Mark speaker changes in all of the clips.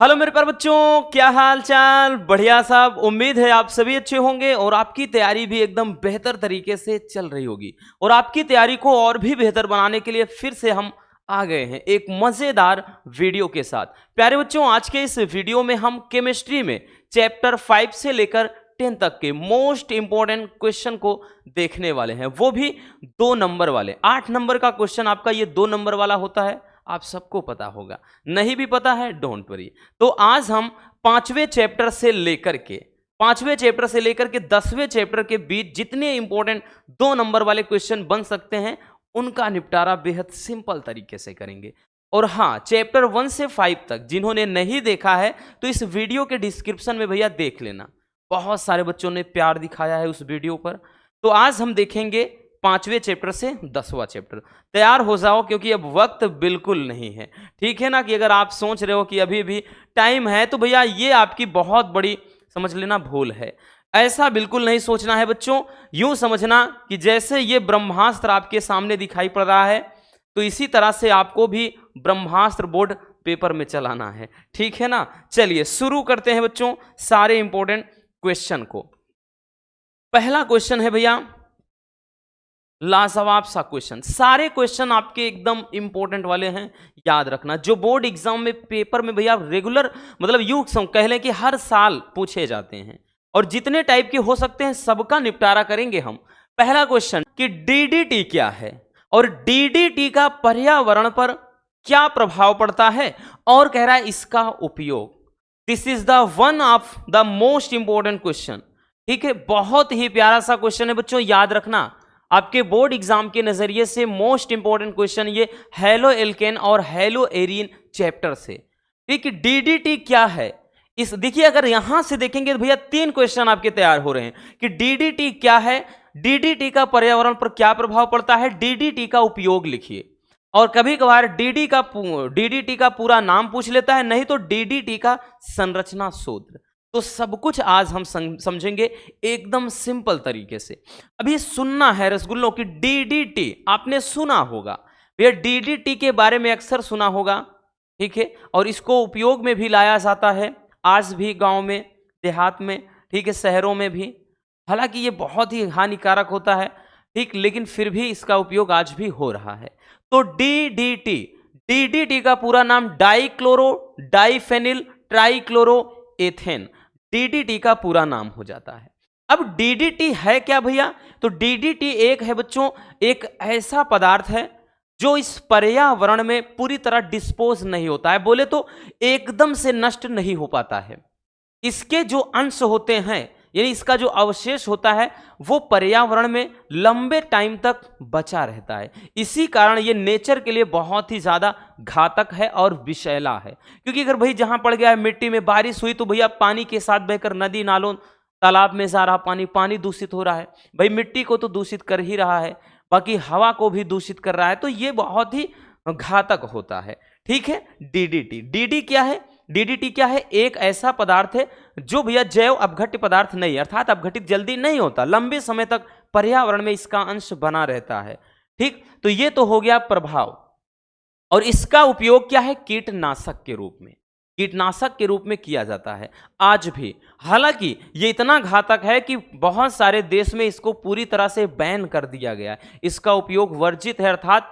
Speaker 1: Hello मेरे प्यारे बच्चों, क्या हाल चाल। बढ़िया साहब, उम्मीद है आप सभी अच्छे होंगे और आपकी तैयारी भी एकदम बेहतर तरीके से चल रही होगी। और आपकी तैयारी को और भी बेहतर बनाने के लिए फिर से हम आ गए हैं एक मजेदार वीडियो के साथ। प्यारे बच्चों, आज के इस वीडियो में हम केमिस्ट्री में चैप्टर 5 से लेकर 10 तक के मोस्ट इंपॉर्टेंट क्वेश्चन को देखने वाले हैं, वो भी 2 नंबर वाले। 8 नंबर का क्वेश्चन आपका ये 2 नंबर वाला होता है, आप सबको पता होगा। नहीं भी पता है डोंट वरी। तो आज हम 5वें चैप्टर से लेकर के 10वें चैप्टर के बीच जितने इंपॉर्टेंट 2 नंबर वाले क्वेश्चन बन सकते हैं उनका निपटारा बेहद सिंपल तरीके से करेंगे। और हाँ, चैप्टर 1 से 5 तक जिन्होंने नहीं देखा है तो इस वीडियो के डिस्क्रिप्शन में भैया देख लेना, बहुत सारे बच्चों ने प्यार दिखाया है उस वीडियो पर। तो आज हम देखेंगे 5वें चैप्टर से 10वां चैप्टर। तैयार हो जाओ क्योंकि अब वक्त बिल्कुल नहीं है, ठीक है ना। कि अगर आप सोच रहे हो कि अभी भी टाइम है तो भैया ये आपकी बहुत बड़ी समझ लेना भूल है। ऐसा बिल्कुल नहीं सोचना है बच्चों। यूं समझना कि जैसे ये ब्रह्मास्त्र आपके सामने दिखाई पड़ रहा है तो इसी तरह से आपको भी ब्रह्मास्त्र बोर्ड पेपर में चलाना है, ठीक है ना। चलिए शुरू करते हैं बच्चों सारे इंपॉर्टेंट क्वेश्चन को। पहला क्वेश्चन है भैया लाजवाब सा क्वेश्चन। सारे क्वेश्चन आपके एकदम इंपॉर्टेंट वाले हैं, याद रखना। जो बोर्ड एग्जाम में पेपर में भैया रेगुलर मतलब यूं कह लें कि हर साल पूछे जाते हैं और जितने टाइप के हो सकते हैं सबका निपटारा करेंगे हम। पहला क्वेश्चन कि डीडीटी क्या है और डीडीटी का पर्यावरण पर क्या प्रभाव पड़ता है, और कह रहा है इसका उपयोग। This is the one of the most important question, ठीक है। बहुत ही प्यारा सा क्वेश्चन है बच्चों, याद रखना। आपके बोर्ड एग्जाम के नजरिए से मोस्ट इंपॉर्टेंट क्वेश्चन ये हेलो एल्केन और हेलो एरिन चैप्टर से, ठीक है। डीडीटी क्या है, इस देखिए अगर यहां से देखेंगे तो भैया 3 क्वेश्चन आपके तैयार हो रहे हैं कि डीडीटी क्या है, डीडीटी का पर्यावरण पर क्या प्रभाव पड़ता है, डीडीटी का उपयोग लिखिए। और कभी कभार डीडीटी का पूरा नाम पूछ लेता है, नहीं तो डीडीटी का संरचना सूत्र। तो सब कुछ आज हम समझेंगे एकदम सिंपल तरीके से। अभी सुनना है रसगुल्लों की डीडीटी आपने सुना होगा भैया, डीडीटी के बारे में अक्सर सुना होगा, ठीक है। और इसको उपयोग में भी लाया जाता है आज भी, गांव में देहात में, ठीक है, शहरों में भी। हालांकि ये बहुत ही हानिकारक होता है, ठीक, लेकिन फिर भी इसका उपयोग आज भी हो रहा है। तो डीडीटी, डीडीटी का पूरा नाम dichloro diphenyl trichloro ethane, DDT का पूरा नाम हो जाता है। अब डीडीटी है क्या भैया, तो डीडीटी एक है बच्चों, एक ऐसा पदार्थ है जो इस पर्यावरण में पूरी तरह डिस्पोज नहीं होता है, बोले तो एकदम से नष्ट नहीं हो पाता है। इसके जो अंश होते हैं यानी इसका जो अवशेष होता है वो पर्यावरण में लंबे टाइम तक बचा रहता है। इसी कारण ये नेचर के लिए बहुत ही ज्यादा घातक है और विषैला है। क्योंकि अगर भाई जहां पड़ गया है मिट्टी में, बारिश हुई तो भैया पानी के साथ बहकर नदी नालों तालाब में जा रहा पानी दूषित हो रहा है, भाई मिट्टी को तो दूषित कर ही रहा है, बाकी हवा को भी दूषित कर रहा है, तो ये बहुत ही घातक होता है, ठीक है। डीडीटी, डीडीटी क्या है, एक ऐसा पदार्थ है जो भैया जैव अपघट्य पदार्थ नहीं, अर्थात अपघटित जल्दी नहीं होता, लंबे समय तक पर्यावरण में इसका अंश बना रहता है, ठीक। तो ये तो हो गया प्रभाव। और इसका उपयोग क्या है, कीटनाशक के रूप में, कीटनाशक के रूप में किया जाता है आज भी। हालांकि ये इतना घातक है कि बहुत सारे देश में इसको पूरी तरह से बैन कर दिया गया है, इसका उपयोग वर्जित है, अर्थात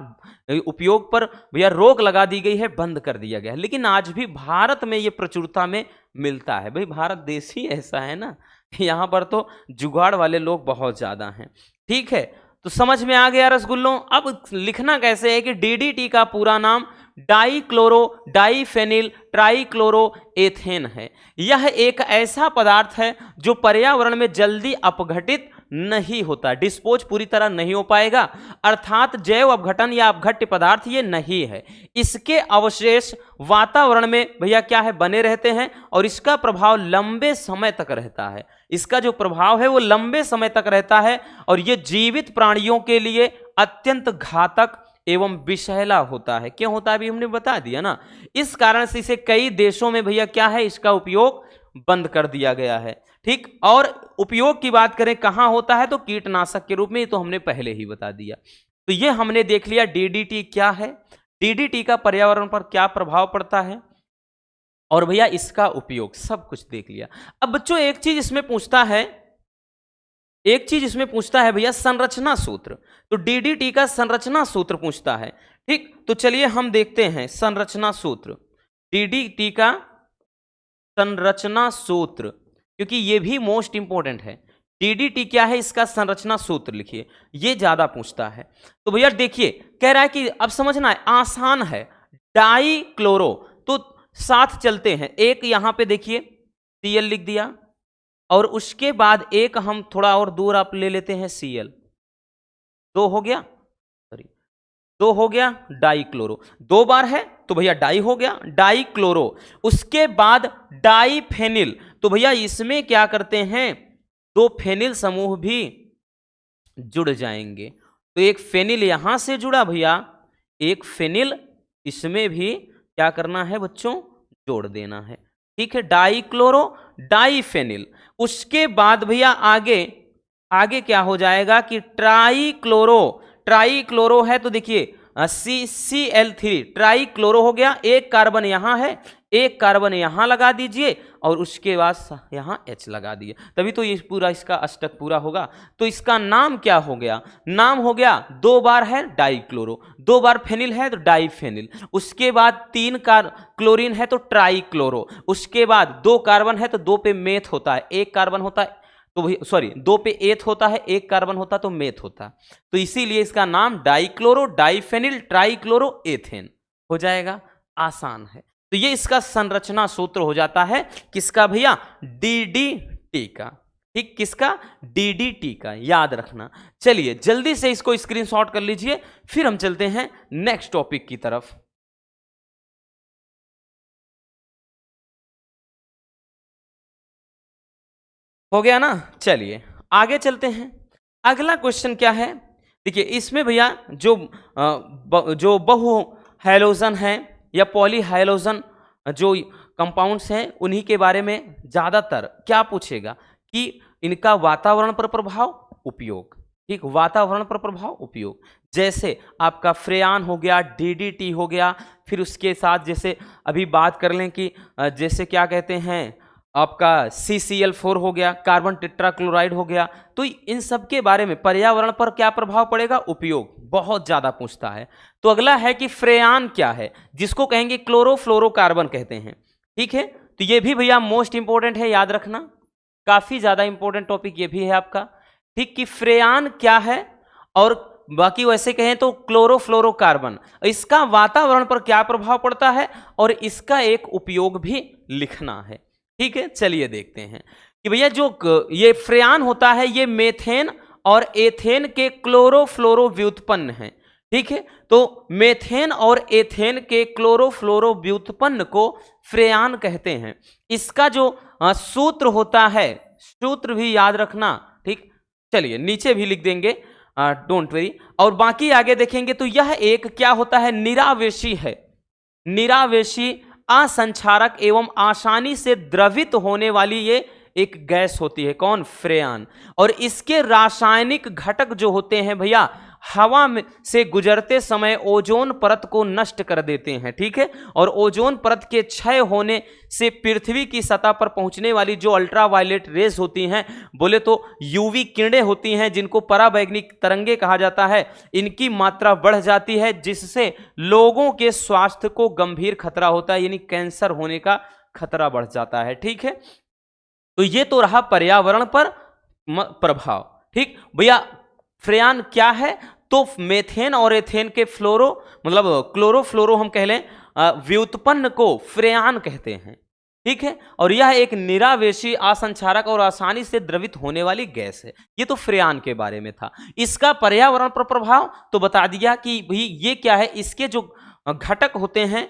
Speaker 1: उपयोग पर भैया रोक लगा दी गई है, बंद कर दिया गया है। लेकिन आज भी भारत में ये प्रचुरता में मिलता है। भाई भारत देश ही ऐसा है ना, यहाँ पर तो जुगाड़ वाले लोग बहुत ज्यादा हैं, ठीक है। तो समझ में आ गया रसगुल्लों। अब लिखना कैसे है कि डीडीटी का पूरा नाम डाइक्लोरो डाइफेनिल ट्राइक्लोरो एथेन है। यह एक ऐसा पदार्थ है जो पर्यावरण में जल्दी अपघटित नहीं होता, डिस्पोज पूरी तरह नहीं हो पाएगा, अर्थात जैव अपघटन या अपघट्य पदार्थ ये नहीं है। इसके अवशेष वातावरण में भैया क्या है, बने रहते हैं और इसका प्रभाव लंबे समय तक रहता है। इसका जो प्रभाव है वो लंबे समय तक रहता है और ये जीवित प्राणियों के लिए अत्यंत घातक एवं विषैला होता है। क्यों होता है अभी हमने बता दिया ना। इस कारण से इसे कई देशों में भैया क्या है, इसका उपयोग बंद कर दिया गया है, ठीक। और उपयोग की बात करें कहां होता है, तो कीटनाशक के रूप में, तो हमने पहले ही बता दिया। तो ये हमने देख लिया डीडीटी क्या है, डीडीटी का पर्यावरण पर क्या प्रभाव पड़ता है। और भैया इसका उपयोग, सब कुछ देख लिया। अब बच्चों एक चीज इसमें पूछता है भैया संरचना सूत्र। तो डीडीटी का संरचना सूत्र पूछता है। ठीक, तो चलिए हम देखते हैं संरचना सूत्र, डीडीटी का संरचना सूत्र, क्योंकि ये भी मोस्ट इंपॉर्टेंट है। डीडीटी क्या है, इसका संरचना सूत्र लिखिए, ये ज्यादा पूछता है। तो भैया देखिए कह रहा है कि अब समझना है, आसान है, डाई क्लोरो, तो साथ चलते हैं। एक यहां पे देखिए Cl लिख दिया, और उसके बाद एक हम थोड़ा और दूर आप ले लेते हैं Cl, दो हो गया, सॉरी दो हो गया, डाई क्लोरो, दो बार है तो भैया डाई हो गया, डाई क्लोरो। उसके बाद डाई फेनिल, तो भैया इसमें क्या करते हैं, दो फेनिल समूह भी जुड़ जाएंगे। तो एक फेनिल यहां से जुड़ा भैया, एक फेनिल इसमें भी क्या करना है बच्चों, जोड़ देना है। ठीक है, डाई क्लोरो डाई फेनिल। उसके बाद भैया आगे क्या हो जाएगा कि ट्राई क्लोरो है, तो देखिए CCl3 ट्राई क्लोरो हो गया, एक कार्बन यहां है, एक कार्बन यहां लगा दीजिए, और उसके बाद यहां H लगा दिए, तभी तो ये पूरा इसका अष्टक पूरा होगा। तो इसका नाम क्या हो गया, नाम हो गया, दो बार है डाई क्लोरो, दो बार फेनिल है तो डाई फेनिल, उसके बाद तीन क्लोरीन है तो ट्राई क्लोरो, उसके बाद दो कार्बन है तो दो पे मेथ होता है, एक कार्बन होता है तो भाई सॉरी दो पे एथ होता है, एक कार्बन होता तो मेथ होता, तो इसीलिए इसका नाम डाइक्लोरो डाइफेनिल ट्राइक्लोरो एथेन हो जाएगा। आसान है। तो ये इसका संरचना सूत्र हो जाता है किसका भैया, डीडीटी का। ठीक, किसका, डीडीटी का, याद रखना। चलिए जल्दी से इसको स्क्रीनशॉट कर लीजिए, फिर हम चलते हैं नेक्स्ट टॉपिक की तरफ। हो गया ना, चलिए आगे चलते हैं। अगला क्वेश्चन क्या है, देखिए इसमें भैया जो बहु हैलोजन है या पॉली हैलोजन जो कंपाउंड्स हैं उन्हीं के बारे में ज्यादातर क्या पूछेगा कि इनका वातावरण पर प्रभाव, उपयोग। ठीक, वातावरण पर प्रभाव, उपयोग, जैसे आपका फ्रेयान हो गया, डीडीटी हो गया, फिर उसके साथ जैसे अभी बात कर लें कि जैसे क्या कहते हैं आपका CCl4 हो गया, कार्बन टेट्राक्लोराइड हो गया, तो इन सब के बारे में पर्यावरण पर क्या प्रभाव पड़ेगा, उपयोग, बहुत ज्यादा पूछता है। तो अगला है कि फ्रेयान क्या है, जिसको कहेंगे क्लोरोफ्लोरोकार्बन कहते हैं। ठीक है, तो ये भी भैया मोस्ट इंपॉर्टेंट है, याद रखना, काफी ज्यादा इंपॉर्टेंट टॉपिक ये भी है आपका। ठीक, कि फ्रेयान क्या है, और बाकी वैसे कहें तो क्लोरोफ्लोरोकार्बन, इसका वातावरण पर क्या प्रभाव पड़ता है, और इसका एक उपयोग भी लिखना है। ठीक है, चलिए देखते हैं कि भैया जो ये फ्रेयान होता है ये मेथेन और एथेन के क्लोरोफ्लोरो व्युत्पन्न है। ठीक है, तो मेथेन और एथेन के क्लोरोफ्लोरो व्युत्पन्न को फ्रेयान कहते हैं। इसका जो सूत्र होता है, सूत्र भी याद रखना। ठीक, चलिए नीचे भी लिख देंगे, डोंट वरी। और बाकी आगे देखेंगे तो यह एक क्या होता है, निरावेशी है, निरावेशी असंक्षारक एवं आसानी से द्रवित होने वाली ये एक गैस होती है। कौन, फ्रेयान। और इसके रासायनिक घटक जो होते हैं भैया हवा में से गुजरते समय ओजोन परत को नष्ट कर देते हैं। ठीक है, और ओजोन परत के क्षय होने से पृथ्वी की सतह पर पहुंचने वाली जो अल्ट्रावायलेट रेज होती हैं, बोले तो यूवी किरणें होती हैं, जिनको पराबैंगनी तरंगे कहा जाता है, इनकी मात्रा बढ़ जाती है, जिससे लोगों के स्वास्थ्य को गंभीर खतरा होता है, यानी कैंसर होने का खतरा बढ़ जाता है। ठीक है, तो ये तो रहा पर्यावरण पर प्रभाव। ठीक भैया, फ्रेयान क्या है, तो मेथेन और एथेन के क्लोरोफ्लोरो हम कह लें व्युत्पन्न को फ्रेयान कहते हैं। ठीक है, और यह एक निरावेशी असंक्षारक और आसानी से द्रवित होने वाली गैस है। ये तो फ्रेयान के बारे में था। इसका पर्यावरण पर प्रभाव तो बता दिया कि भाई ये क्या है, इसके जो घटक होते हैं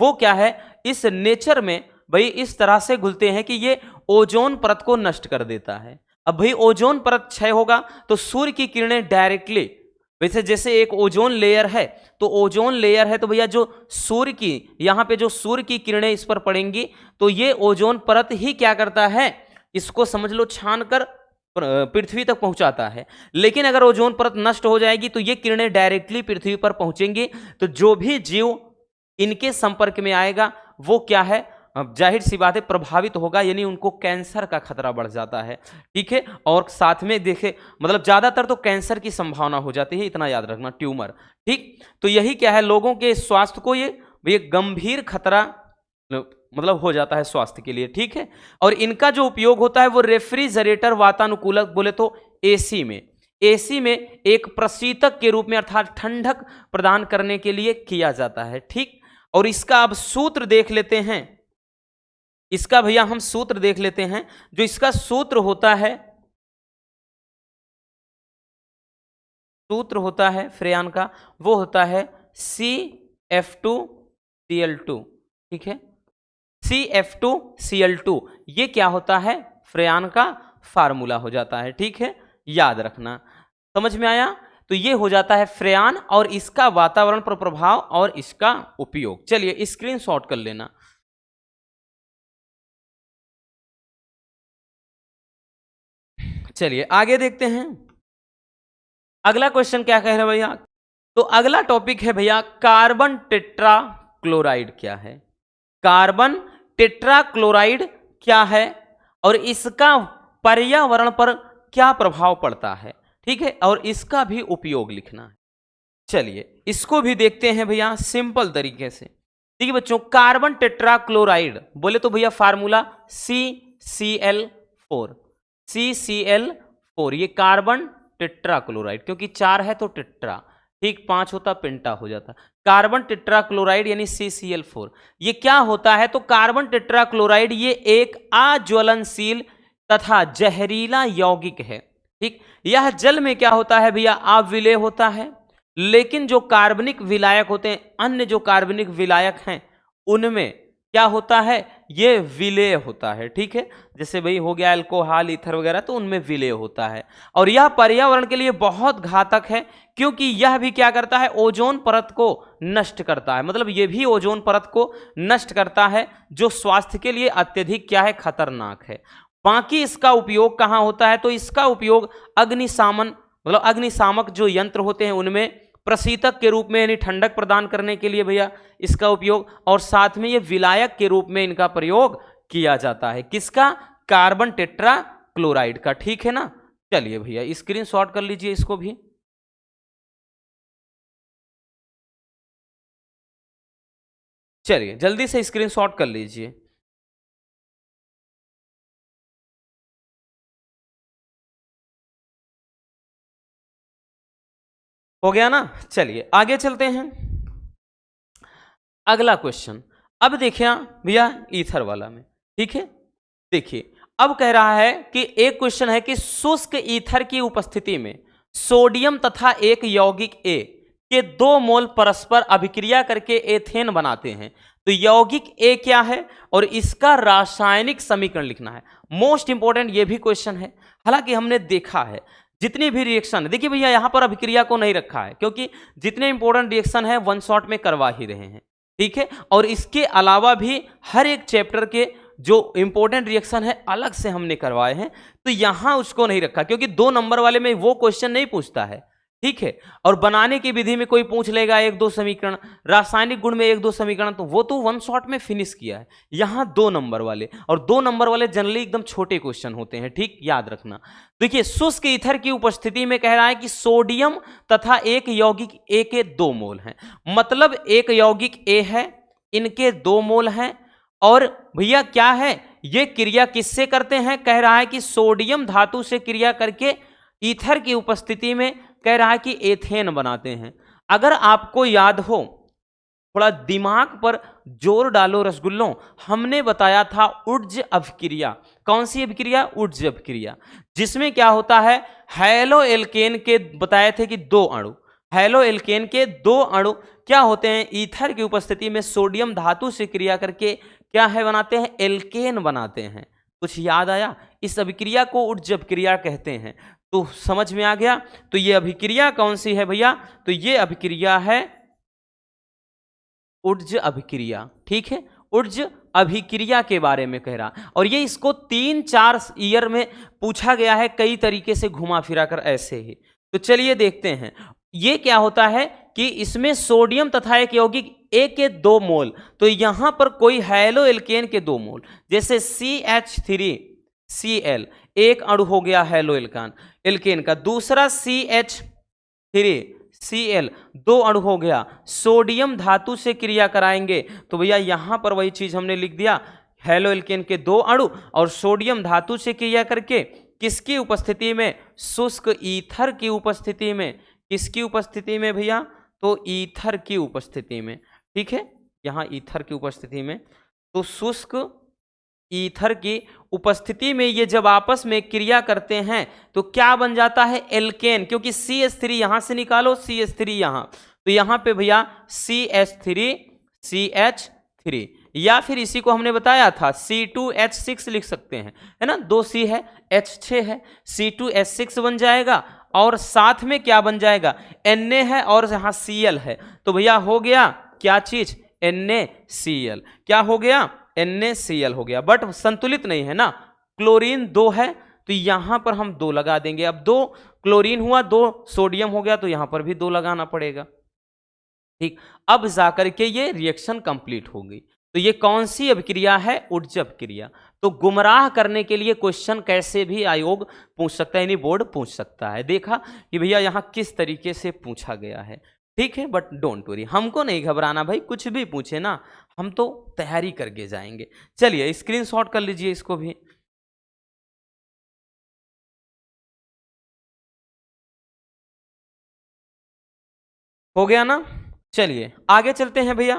Speaker 1: वो क्या है, इस नेचर में भाई इस तरह से घुलते हैं कि ये ओजोन परत को नष्ट कर देता है। अब भाई ओजोन परत क्षय होगा तो सूर्य की किरणें डायरेक्टली, वैसे जैसे एक ओजोन लेयर है, तो ओजोन लेयर है तो भैया जो सूर्य की यहाँ पे जो सूर्य की किरणें इस पर पड़ेंगी, तो ये ओजोन परत ही क्या करता है, इसको समझ लो छान कर पृथ्वी तक पहुंचाता है। लेकिन अगर ओजोन परत नष्ट हो जाएगी तो ये किरणें डायरेक्टली पृथ्वी पर पहुंचेंगी, तो जो भी जीव इनके संपर्क में आएगा वो क्या है, अब जाहिर सी बात है प्रभावित होगा, यानी उनको कैंसर का खतरा बढ़ जाता है, ठीक है। और साथ में देखे मतलब ज्यादातर तो कैंसर की संभावना हो जाती है, इतना याद रखना, ट्यूमर, ठीक। तो यही क्या है, लोगों के स्वास्थ्य को ये गंभीर खतरा मतलब हो जाता है स्वास्थ्य के लिए, ठीक है। और इनका जो उपयोग होता है वो रेफ्रिजरेटर, वातानुकूलक बोले तो एसी में एक प्रशीतक के रूप में अर्थात ठंडक प्रदान करने के लिए किया जाता है, ठीक। और इसका अब सूत्र देख लेते हैं, इसका भैया हम सूत्र देख लेते हैं। जो इसका सूत्र होता है फ्रेयान का, वो होता है CF2Cl2, ठीक है। CF2Cl2 ये क्या होता है, फ्रेयान का फार्मूला हो जाता है, ठीक है, याद रखना। समझ में आया? तो ये हो जाता है फ्रेयान और इसका वातावरण पर प्रभाव और इसका उपयोग। चलिए स्क्रीनशॉट कर लेना। चलिए आगे देखते हैं, अगला क्वेश्चन क्या कह रहे हैं भैया। तो अगला टॉपिक है भैया कार्बन टेट्रा क्लोराइड क्या है। कार्बन टेट्रा क्लोराइड क्या है और इसका पर्यावरण पर क्या प्रभाव पड़ता है, ठीक है, और इसका भी उपयोग लिखना है। चलिए इसको भी देखते हैं भैया सिंपल तरीके से, ठीक है बच्चों। कार्बन टेट्रा क्लोराइड बोले तो भैया फार्मूला CCl4, ये कार्बन टेट्रा क्लोराइड, क्योंकि 4 है तो टेट्रा, ठीक, 5 होता पेंटा हो जाता। कार्बन टेट्रा क्लोराइड यानी CCl4 ये क्या होता है, तो कार्बन टेट्रा क्लोराइड ये एक अज्वलनशील तथा जहरीला यौगिक है, ठीक। यह जल में क्या होता है भैया, अविलेय होता है, लेकिन जो कार्बनिक विलायक होते हैं, अन्य जो कार्बनिक विलायक हैं उनमें क्या होता है, ये विलेय होता है, ठीक है। जैसे भाई हो गया अल्कोहल, ईथर वगैरह, तो उनमें विलेय होता है। और यह पर्यावरण के लिए बहुत घातक है, क्योंकि यह भी क्या करता है, ओजोन परत को नष्ट करता है। मतलब ये भी ओजोन परत को नष्ट करता है, जो स्वास्थ्य के लिए अत्यधिक क्या है, खतरनाक है। बाकी इसका उपयोग कहाँ होता है, तो इसका उपयोग अग्निशामन मतलब अग्निशामक जो यंत्र होते हैं उनमें प्रशीतक के रूप में यानी ठंडक प्रदान करने के लिए भैया इसका उपयोग, और साथ में ये विलायक के रूप में इनका प्रयोग किया जाता है। किसका, कार्बन टेट्रा क्लोराइड का, ठीक है ना। चलिए भैया स्क्रीनशॉट कर लीजिए इसको भी। चलिए जल्दी से स्क्रीनशॉट कर लीजिए। हो गया ना। चलिए आगे चलते हैं, अगला क्वेश्चन। अब देखिए भैया ईथर वाला में, ठीक है। देखिए अब कह रहा है कि एक क्वेश्चन है कि शुष्क ईथर की उपस्थिति में सोडियम तथा एक यौगिक ए के 2 मोल परस्पर अभिक्रिया करके एथेन बनाते हैं। तो यौगिक ए क्या है और इसका रासायनिक समीकरण लिखना है। मोस्ट इंपॉर्टेंट ये भी क्वेश्चन है। हालांकि हमने देखा है जितनी भी रिएक्शन, देखिए भैया यहां पर अभिक्रिया को नहीं रखा है, क्योंकि जितने इंपॉर्टेंट रिएक्शन है वन शॉट में करवा ही रहे हैं, ठीक है। और इसके अलावा भी हर एक चैप्टर के जो इंपॉर्टेंट रिएक्शन है अलग से हमने करवाए हैं, तो यहां उसको नहीं रखा, क्योंकि 2 नंबर वाले में वो क्वेश्चन नहीं पूछता है, ठीक है। और बनाने की विधि में कोई पूछ लेगा 1-2 समीकरण, रासायनिक गुण में 1-2 समीकरण, तो वो तो वन शॉट में फिनिश किया है। यहां 2 नंबर वाले, और 2 नंबर वाले जनरली एकदम छोटे क्वेश्चन होते हैं, ठीक, याद रखना। देखिए शुष्क ईथर की उपस्थिति में कह रहा है कि सोडियम तथा एक यौगिक ए के 2 मोल हैं। मतलब एक यौगिक ए है, इनके 2 मोल हैं, और भैया क्या है, ये क्रिया किससे करते हैं, कह रहा है कि सोडियम धातु से क्रिया करके ईथर की उपस्थिति में कह रहा है कि एथेन बनाते हैं। अगर आपको याद हो, थोड़ा दिमाग पर जोर डालो रसगुल्लों, हमने बताया था ऊर्ज अभिक्रिया। कौन सी अभिक्रिया, ऊर्ज अभिक्रिया, जिसमें क्या होता है, हैलो एल्केन के बताए थे कि 2 अणु, हैलो एल्केन के 2 अणु क्या होते हैं, ईथर की उपस्थिति में सोडियम धातु से क्रिया करके क्या है बनाते हैं, एल्केन बनाते हैं। कुछ याद आया, इस अभिक्रिया को ऊर्ज अभिक्रिया कहते हैं। तो समझ में आ गया। तो ये अभिक्रिया कौन सी है भैया, तो ये अभिक्रिया है ऊर्ज अभिक्रिया, ठीक है। ऊर्ज अभिक्रिया के बारे में कह रहा, और ये इसको 3-4 ईयर में पूछा गया है, कई तरीके से घुमा फिरा कर ऐसे ही। तो चलिए देखते हैं, ये क्या होता है कि इसमें सोडियम तथा एक यौगिक A के 2 मोल, तो यहां पर कोई हैलो एल्केन के 2 मोल, जैसे CH3Cl एक अणु हो गया हैलो एल्केन का, दूसरा CH3Cl 2 अणु हो गया, सोडियम धातु से क्रिया कराएंगे तो भैया यहां पर वही चीज हमने लिख दिया, हैलो एल्केन के 2 अणु और सोडियम धातु से क्रिया करके किसकी उपस्थिति में, शुष्क ईथर की उपस्थिति में, किसकी उपस्थिति में भैया, तो ईथर की उपस्थिति में, ठीक है, यहां ईथर की उपस्थिति में, तो शुष्क ईथर की उपस्थिति में ये जब आपस में क्रिया करते हैं तो क्या बन जाता है, एल्केन, क्योंकि CH3 यहां से निकालो, CH3 यहां, तो यहां पे भैया CH3 या फिर इसी को हमने बताया था C2H6 लिख सकते हैं, है ना, 2 C है, H6 है, C2H6 बन जाएगा और साथ में क्या बन जाएगा, Na है और यहां Cl है, तो भैया हो गया क्या चीज, NaCl, क्या हो गया, NaCl हो गया, बट संतुलित नहीं है ना, क्लोरीन 2 है तो यहां पर हम 2 लगा देंगे, अब 2 क्लोरीन हुआ, 2 सोडियम हो गया, तो यहां पर भी 2 लगाना पड़ेगा, ठीक, अब जाकर के ये रिएक्शन कंप्लीट हो गई। तो ये कौन सी अभिक्रिया है, उर्जप क्रिया। तो गुमराह करने के लिए क्वेश्चन कैसे भी आयोग पूछ सकता है, यानी बोर्ड पूछ सकता है, देखा कि भैया यहां किस तरीके से पूछा गया है, ठीक है, बट डोंट वरी, हमको नहीं घबराना भाई, कुछ भी पूछे ना, हम तो तैयारी करके जाएंगे। चलिए स्क्रीनशॉट कर लीजिए इसको भी, हो गया ना। चलिए आगे चलते हैं भैया,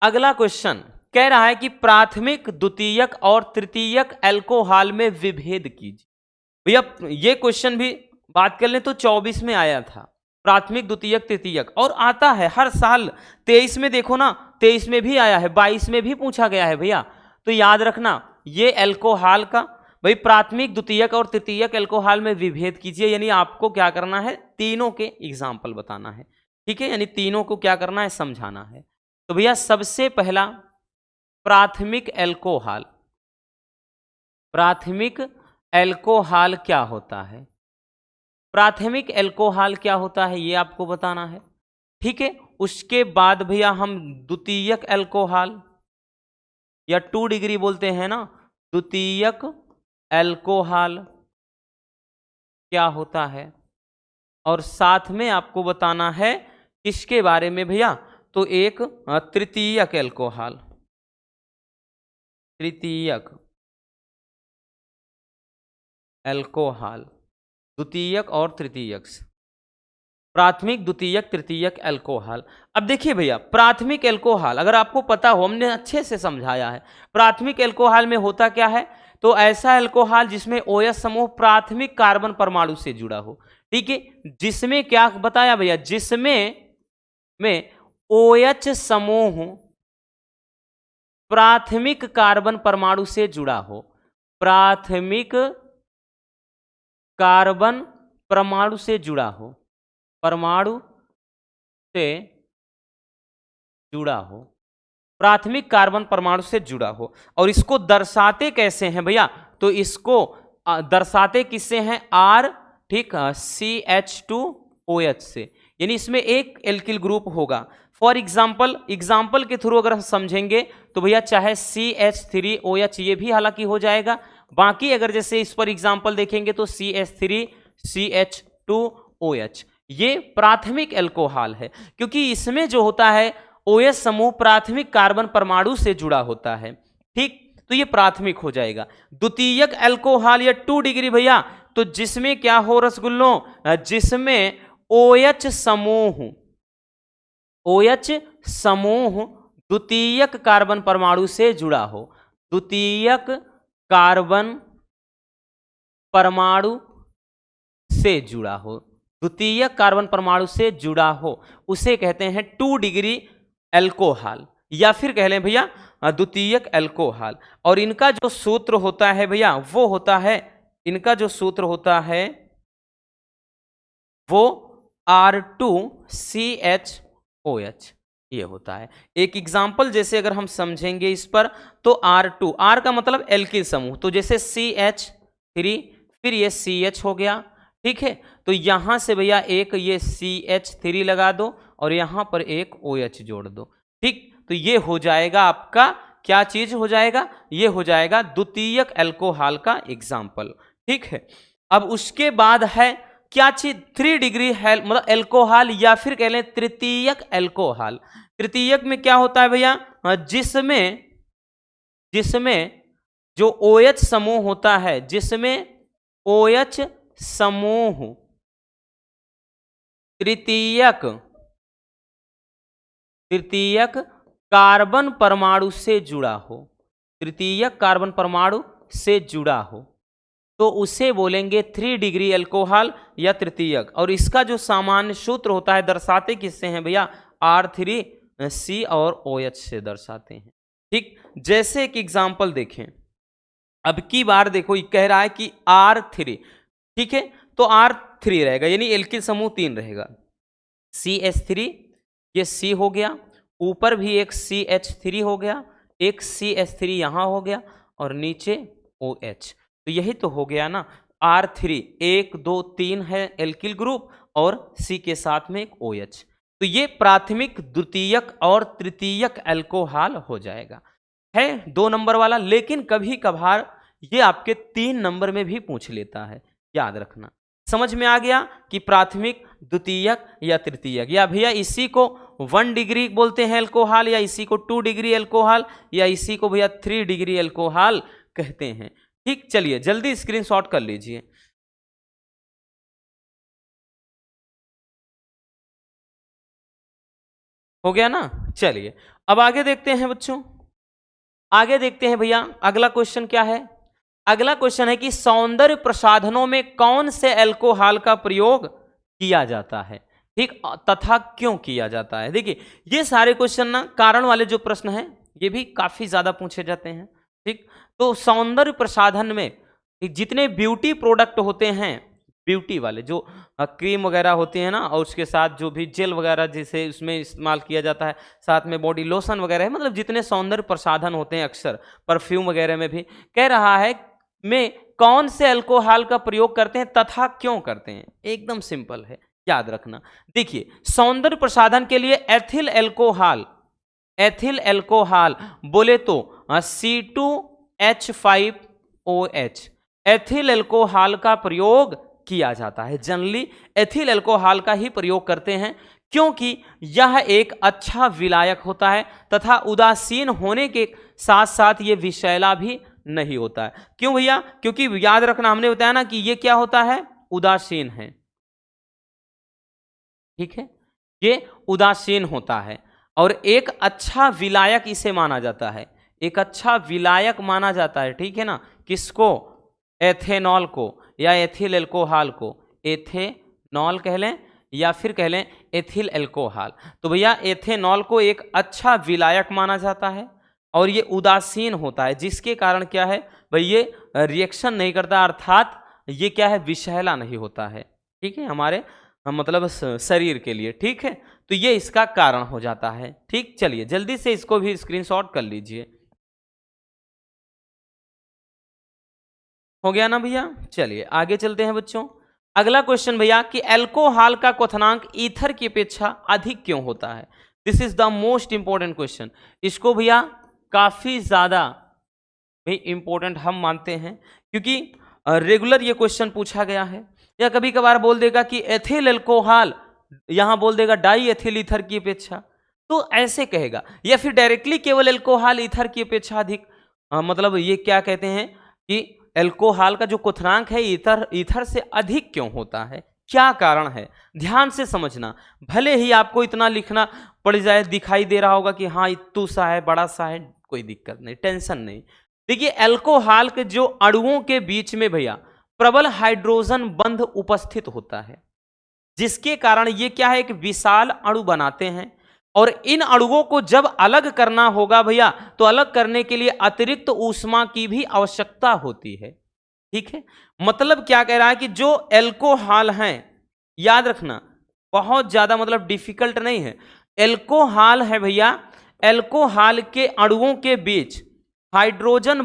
Speaker 1: अगला क्वेश्चन कह रहा है कि प्राथमिक, द्वितीयक और तृतीयक अल्कोहल में विभेद कीजिए। भैया ये क्वेश्चन भी बात कर लें तो 24 में आया था, प्राथमिक, द्वितीयक, तृतीयक, और आता है हर साल, 23 में देखो ना, 23 में भी आया है, 22 में भी पूछा गया है भैया, तो याद रखना ये अल्कोहल का, भाई प्राथमिक, द्वितीयक और तृतीयक अल्कोहल में विभेद कीजिए, यानी आपको क्या करना है, तीनों के एग्जाम्पल बताना है, ठीक है, यानी तीनों को क्या करना है, समझाना है। तो भैया सबसे पहला प्राथमिक अल्कोहल, प्राथमिक अल्कोहल क्या होता है, प्राथमिक अल्कोहल क्या होता है ये आपको बताना है, ठीक है। उसके बाद भैया हम द्वितीयक अल्कोहल या 2 डिग्री बोलते हैं ना, द्वितीयक अल्कोहल क्या होता है, और साथ में आपको बताना है किसके बारे में भैया, तो एक तृतीयक अल्कोहल, तृतीयक अल्कोहल, द्वितीयक और तृतीयक, प्राथमिक, द्वितीयक, तृतीयक अल्कोहल। अब देखिए भैया प्राथमिक अल्कोहल अगर आपको पता हो, हमने अच्छे से समझाया है, प्राथमिक अल्कोहल में होता क्या है, तो ऐसा अल्कोहल जिसमें OH समूह प्राथमिक कार्बन परमाणु से जुड़ा हो, ठीक है, जिसमें क्या बताया भैया, जिसमें OH समूह प्राथमिक कार्बन परमाणु से जुड़ा हो, प्राथमिक कार्बन परमाणु से जुड़ा हो, परमाणु से जुड़ा हो, प्राथमिक कार्बन परमाणु से जुड़ा हो। और इसको दर्शाते कैसे हैं भैया, तो इसको दर्शाते किससे हैं, R, ठीक, CH2OH से, यानी इसमें एक एल्किल ग्रुप होगा। फॉर एग्जाम्पल के थ्रू अगर हम समझेंगे तो भैया चाहे CH3OH ये भी हालांकि हो जाएगा, बाकी अगर जैसे इस पर एग्जाम्पल देखेंगे तो CH3CH2OH ये प्राथमिक अल्कोहल है, क्योंकि इसमें जो होता है OH समूह प्राथमिक कार्बन परमाणु से जुड़ा होता है, ठीक, तो ये प्राथमिक हो जाएगा। द्वितीयक अल्कोहल या 2 डिग्री भैया, तो जिसमें क्या हो रसगुल्लों, जिसमें OH समूह द्वितीयक कार्बन परमाणु से जुड़ा हो, द्वितीयक कार्बन परमाणु से जुड़ा हो, द्वितीयक कार्बन परमाणु से जुड़ा हो, उसे कहते हैं 2 डिग्री अल्कोहल, या फिर कह लें भैया द्वितीयक अल्कोहल। और इनका जो सूत्र होता है भैया वो होता है, इनका जो सूत्र होता है वो R2CHOH ये होता है। एक एग्जाम्पल जैसे अगर हम समझेंगे इस पर, तो R2, R का मतलब एल्किल समूह, तो जैसे CH3 फिर ये CH हो गया, ठीक है, तो यहां से भैया एक ये CH3 लगा दो और यहां पर एक OH जोड़ दो। ठीक, तो ये हो जाएगा आपका क्या चीज हो जाएगा, ये हो जाएगा द्वितीयक अल्कोहल का एग्जाम्पल। ठीक है, अब उसके बाद है क्या चीज, 3 डिग्री मतलब अल्कोहल या फिर कह लें तृतीयक अल्कोहल। तृतीयक में क्या होता है भैया, जिसमें जो OH समूह होता है, जिसमें OH समूह तृतीयक कार्बन परमाणु से जुड़ा हो, तृतीयक कार्बन परमाणु से जुड़ा हो, तो उसे बोलेंगे 3 डिग्री अल्कोहल या तृतीयक। और इसका जो सामान्य सूत्र होता है, दर्शाते किससे हैं भैया, R3C और OH से दर्शाते हैं। ठीक, जैसे एक एग्जाम्पल देखें, अब की बार देखो ये कह रहा है कि R3, ठीक है, तो R3 रहेगा यानी एल्किल समूह 3 रहेगा, CH3 ये C हो गया, ऊपर भी एक CH3 हो गया, एक CH3 यहां हो गया और नीचे OH, तो यही तो हो गया ना R3, 1 2 3 है एल्किल ग्रुप और C के साथ में एक OH, तो ये प्राथमिक द्वितीयक और तृतीयक अल्कोहल हो जाएगा। है 2 नंबर वाला, लेकिन कभी कभार ये आपके 3 नंबर में भी पूछ लेता है, याद रखना। समझ में आ गया कि प्राथमिक द्वितीयक या तृतीयक, या भैया इसी को 1 डिग्री बोलते हैं अल्कोहल, या इसी को 2 डिग्री अल्कोहल, या इसी को भैया 3 डिग्री अल्कोहल कहते हैं। ठीक, चलिए जल्दी स्क्रीनशॉट कर लीजिए। हो गया ना, चलिए अब आगे देखते हैं बच्चों, आगे देखते हैं भैया अगला क्वेश्चन क्या है। अगला क्वेश्चन है कि सौंदर्य प्रसाधनों में कौन से अल्कोहल का प्रयोग किया जाता है, ठीक, तथा क्यों किया जाता है। देखिए ये सारे क्वेश्चन ना कारण वाले जो प्रश्न हैं ये भी काफी ज्यादा पूछे जाते हैं। ठीक, तो सौंदर्य प्रसाधन में जितने ब्यूटी प्रोडक्ट होते हैं, ब्यूटी वाले जो क्रीम वगैरह होती है ना, और उसके साथ जो भी जेल वगैरह जिसे उसमें इस्तेमाल किया जाता है, साथ में बॉडी लोशन वगैरह है, मतलब जितने सौंदर्य प्रसाधन होते हैं अक्सर परफ्यूम वगैरह में भी, कह रहा है में कौन से अल्कोहल का प्रयोग करते हैं तथा क्यों करते हैं। एकदम सिंपल है, याद रखना। देखिए सौंदर्य प्रसाधन के लिए एथिल अल्कोहल बोले तो C2H5OH एथिल अल्कोहल का प्रयोग किया जाता है। जनरली एथिल अल्कोहल का ही प्रयोग करते हैं, क्योंकि यह एक अच्छा विलायक होता है तथा उदासीन होने के साथ साथ ये विषैला भी नहीं होता है। क्यों भैया, क्योंकि याद रखना हमने बताया ना कि ये क्या होता है, उदासीन है। ठीक है, ये उदासीन होता है और एक अच्छा विलायक इसे माना जाता है, एक अच्छा विलायक माना जाता है। ठीक है ना, किसको, एथेनॉल को या एथिल अल्कोहल को, एथेनॉल कह लें या फिर कह लें एथिल अल्कोहल। तो भैया एथेनॉल को एक अच्छा विलायक माना जाता है और ये उदासीन होता है, जिसके कारण क्या है भाई, ये रिएक्शन नहीं करता, अर्थात ये क्या है, विषैला नहीं होता है। ठीक है, हमारे मतलब शरीर के लिए। ठीक है, तो ये इसका कारण हो जाता है। ठीक, चलिए जल्दी से इसको भी स्क्रीनशॉट कर लीजिए। हो गया ना भैया, चलिए आगे चलते हैं बच्चों। अगला क्वेश्चन भैया कि अल्कोहल का क्वथनांक ईथर की अपेक्षा अधिक क्यों होता है। This is the most important question. इसको भैया काफी ज्यादा भी इंपॉर्टेंट हम मानते हैं, क्योंकि रेगुलर ये क्वेश्चन पूछा गया है। या कभी कभार बोल देगा कि एथिल अल्कोहल, यहां बोल देगा डाई एथिल ईथर की अपेक्षा, तो ऐसे कहेगा, या फिर डायरेक्टली केवल अल्कोहल ईथर की अपेक्षा अधिक। मतलब ये क्या कहते हैं कि अल्कोहल का जो क्वथनांक है ईथर से अधिक क्यों होता है, क्या कारण है, ध्यान से समझना। भले ही आपको इतना लिखना पड़ जाए, दिखाई दे रहा होगा कि हाँ इतू सा है, बड़ा सा है, कोई दिक्कत नहीं, टेंशन नहीं। देखिए अल्कोहल के जो अणुओं के बीच में भैया प्रबल हाइड्रोजन बंध उपस्थित होता है, जिसके कारण ये क्या है, एक विशाल अणु बनाते हैं। और इन अणुओं को जब अलग करना होगा भैया, तो अलग करने के लिए अतिरिक्त ऊष्मा की भी आवश्यकता होती है। ठीक है, मतलब क्या कह रहा है कि जो अल्कोहल हैं, याद रखना बहुत ज्यादा मतलब डिफिकल्ट नहीं है। अल्कोहल है भैया, अल्कोहल के अणुओं के बीच हाइड्रोजन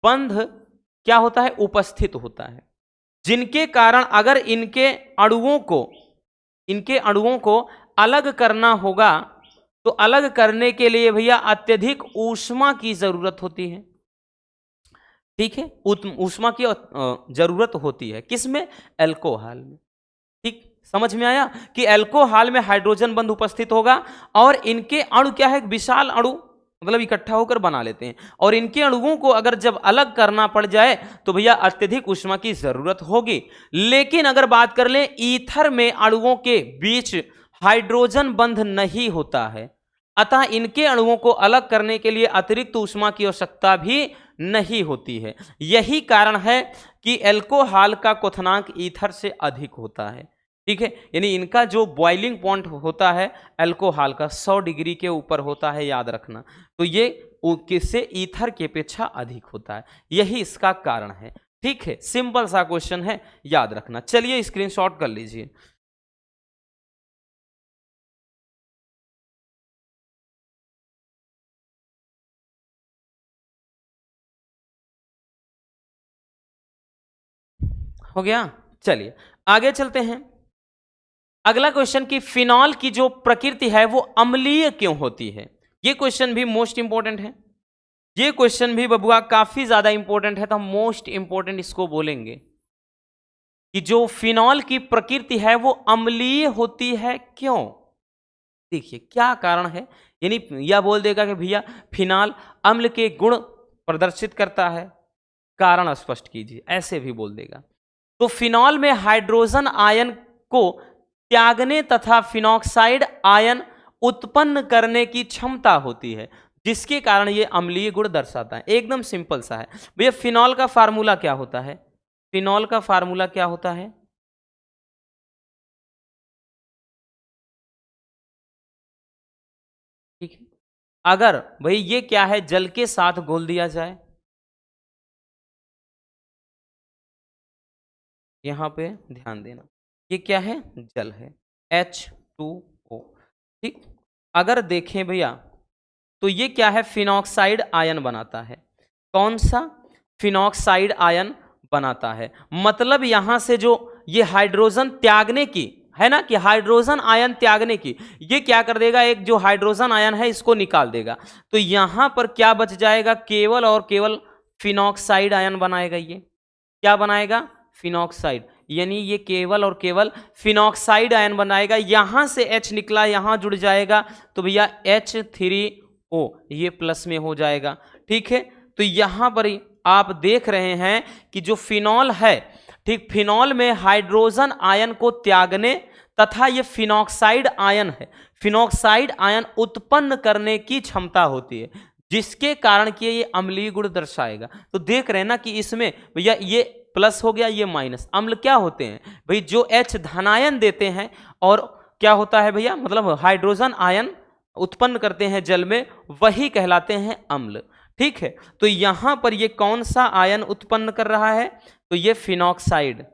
Speaker 1: बंध क्या होता है, उपस्थित होता है। जिनके कारण अगर इनके अणुओं को अलग करना होगा तो अलग करने के लिए भैया अत्यधिक ऊष्मा की जरूरत होती है। ठीक है, ऊष्मा की जरूरत होती है किसमें? अल्कोहल में। ठीक, समझ में आया कि अल्कोहल में हाइड्रोजन बंध उपस्थित होगा और इनके अणु क्या है, विशाल अणु मतलब इकट्ठा होकर बना लेते हैं, और इनके अणुओं को अगर जब अलग करना पड़ जाए तो भैया अत्यधिक ऊष्मा की जरूरत होगी। लेकिन अगर बात कर लें ईथर में अणुओं के बीच हाइड्रोजन बंध नहीं होता है, अतः इनके अणुओं को अलग करने के लिए अतिरिक्त ऊष्मा की आवश्यकता भी नहीं होती है। यही कारण है कि अल्कोहल का क्वथनांक ईथर से अधिक होता है। ठीक है, यानी इनका जो बॉइलिंग पॉइंट होता है अल्कोहल का 100 डिग्री के ऊपर होता है, याद रखना। तो ये किससे? ईथर की अपेक्षा अधिक होता है, यही इसका कारण है। ठीक है, सिंपल सा क्वेश्चन है, याद रखना। चलिए स्क्रीनशॉट कर लीजिए। हो गया, चलिए आगे चलते हैं। अगला क्वेश्चन कि फिनॉल की जो प्रकृति है वो अम्लीय क्यों होती है? ये क्वेश्चन भी मोस्ट इंपॉर्टेंट है। ये क्वेश्चन भी बबुआ काफी ज्यादा इंपॉर्टेंट है, तो हम मोस्ट इंपॉर्टेंट इसको बोलेंगे कि जो फिनॉल की प्रकृति है वो अम्लीय होती है क्यों। देखिए क्या कारण है, यानी यह बोल देगा कि भैया फिनॉल अम्ल के गुण प्रदर्शित करता है, कारण स्पष्ट कीजिए, ऐसे भी बोल देगा। तो फिनॉल में हाइड्रोजन आयन को त्यागने तथा फिनॉक्साइड आयन उत्पन्न करने की क्षमता होती है, जिसके कारण यह अम्लीय गुण दर्शाता है। एकदम सिंपल सा है भैया। फिनॉल का फार्मूला क्या होता है? फिनॉल का फार्मूला क्या होता है? ठीक है, अगर भाई ये क्या है, जल के साथ घोल दिया जाए, यहां पे ध्यान देना, ये क्या है? जल है, H2O। ठीक, अगर देखें भैया तो ये क्या है? फिनॉक्साइड आयन बनाता है। कौन सा? फिनॉक्साइड आयन बनाता है। मतलब यहां से जो ये हाइड्रोजन त्यागने की है ना, कि हाइड्रोजन आयन त्यागने की, ये क्या कर देगा, एक जो हाइड्रोजन आयन है इसको निकाल देगा। तो यहां पर क्या बच जाएगा? केवल और केवल फिनॉक्साइड आयन बनाएगा। ये क्या बनाएगा? फिनॉक्साइड, यानी ये केवल और केवल फिनॉक्साइड आयन बनाएगा। यहां से H निकला, यहां जुड़ जाएगा, तो भैया H3O ये प्लस में हो जाएगा। ठीक है, तो यहां पर आप देख रहे हैं कि जो फिनॉल है, ठीक, फिनॉल में हाइड्रोजन आयन को त्यागने तथा ये फिनॉक्साइड आयन है, फिनॉक्साइड आयन उत्पन्न करने की क्षमता होती है, जिसके कारण कि ये अम्लीय गुण दर्शाएगा। तो देख रहे हैं ना कि इसमें भैया ये प्लस हो गया, ये माइनस। अम्ल क्या होते हैं भाई? जो H धनायन देते हैं, और क्या होता है भैया, मतलब हाइड्रोजन आयन उत्पन्न करते हैं जल में, वही कहलाते हैं अम्ल। ठीक है, तो यहां पर ये कौन सा आयन उत्पन्न कर रहा है? तो ये फिनॉक्साइड,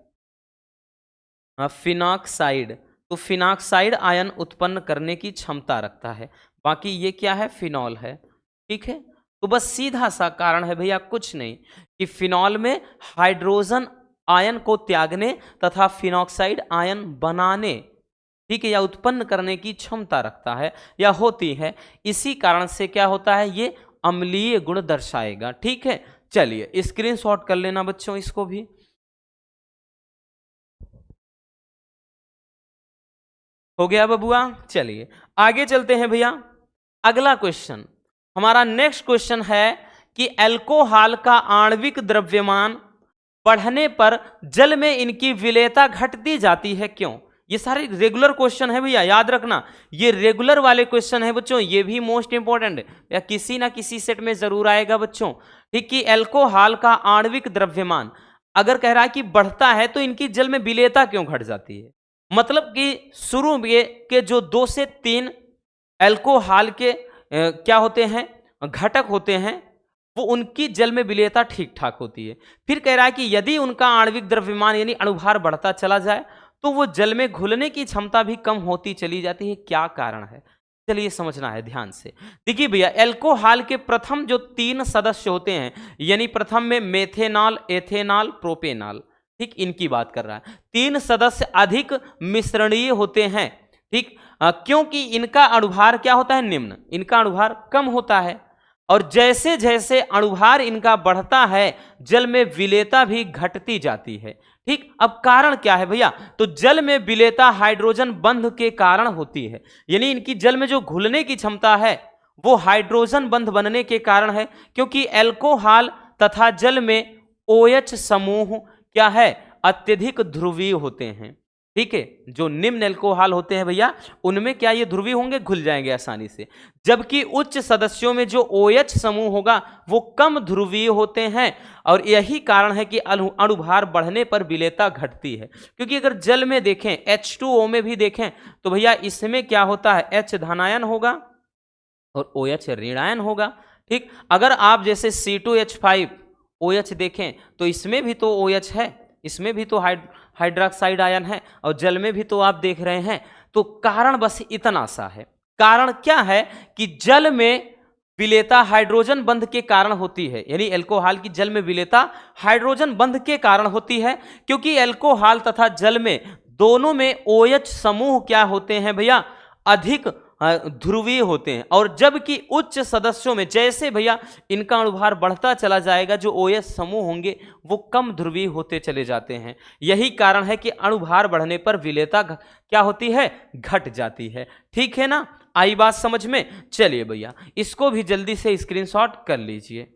Speaker 1: फिनॉक्साइड। तो फिनॉक्साइड आयन उत्पन्न करने की क्षमता रखता है। बाकी ये क्या है? फिनॉल है। ठीक है, तो बस सीधा सा कारण है भैया, कुछ नहीं, कि फिनॉल में हाइड्रोजन आयन को त्यागने तथा फिनॉक्साइड आयन बनाने, ठीक है, या उत्पन्न करने की क्षमता रखता है या होती है। इसी कारण से क्या होता है, ये अम्लीय गुण दर्शाएगा। ठीक है, चलिए स्क्रीनशॉट कर लेना बच्चों इसको भी। हो गया बबुआ। चलिए आगे चलते हैं भैया। अगला क्वेश्चन, हमारा नेक्स्ट क्वेश्चन है कि अल्कोहल का आणविक द्रव्यमान बढ़ने पर जल में इनकी विलेयता घटती जाती है क्यों? ये सारे रेगुलर क्वेश्चन है भैया, याद रखना, ये रेगुलर वाले क्वेश्चन है बच्चों, ये भी मोस्ट इंपॉर्टेंट है, या किसी ना किसी सेट में जरूर आएगा बच्चों। ठीक, कि अल्कोहल का आणविक द्रव्यमान अगर कह रहा है कि बढ़ता है तो इनकी जल में विलेयता क्यों घट जाती है? मतलब कि शुरू में के जो 2 से 3 अल्कोहल के क्या होते हैं, घटक होते हैं, वो उनकी जल में विलेयता ठीक ठाक होती है। फिर कह रहा है कि यदि उनका आणविक द्रव्यमान यानी अणुभार बढ़ता चला जाए तो वो जल में घुलने की क्षमता भी कम होती चली जाती है। क्या कारण है? चलिए समझना है ध्यान से। देखिए भैया, अल्कोहल के प्रथम जो 3 सदस्य होते हैं, यानी प्रथम में मेथेनॉल, एथेनॉल, प्रोपेनॉल, ठीक, इनकी बात कर रहा है। 3 सदस्य अधिक मिश्रणीय होते हैं, ठीक, क्योंकि इनका अणुभार क्या होता है, निम्न, इनका अणुभार कम होता है, और जैसे जैसे अणुभार इनका बढ़ता है जल में विलेयता भी घटती जाती है। ठीक, अब कारण क्या है भैया, तो जल में विलेयता हाइड्रोजन बंध के कारण होती है, यानी इनकी जल में जो घुलने की क्षमता है वो हाइड्रोजन बंध बनने के कारण है, क्योंकि एल्कोहल तथा जल में OH समूह क्या है, अत्यधिक ध्रुवीय होते हैं। ठीक है, जो निम्न एल्कोहल होते हैं भैया उनमें क्या ये ध्रुवीय होंगे, घुल जाएंगे आसानी से, जबकि उच्च सदस्यों में जो OH समूह होगा वो कम ध्रुवीय होते हैं, और यही कारण है कि अणुभार बढ़ने पर विलेयता घटती है। क्योंकि अगर जल में देखें, H2O में भी देखें तो भैया इसमें क्या होता है, H धनायन होगा और OH ऋणायन होगा। ठीक, अगर आप जैसे C2H5OH देखें तो इसमें भी तो OH है, इसमें भी तो हाइड्रोक्साइड आयन है, और जल में भी तो आप देख रहे हैं। तो कारण बस इतना सा है, कारण क्या है कि जल में विलेयता हाइड्रोजन बंध के कारण होती है, यानी एल्कोहल की जल में विलेयता हाइड्रोजन बंध के कारण होती है, क्योंकि एल्कोहल तथा जल में दोनों में OH समूह क्या होते हैं भैया, अधिक ध्रुवीय होते हैं, और जबकि उच्च सदस्यों में जैसे भैया इनका अणुभार बढ़ता चला जाएगा जो OH समूह होंगे वो कम ध्रुवीय होते चले जाते हैं। यही कारण है कि अणुभार बढ़ने पर विलेयता क्या होती है, घट जाती है। ठीक है ना, आई बात समझ में। चलिए भैया इसको भी जल्दी से स्क्रीनशॉट कर लीजिए।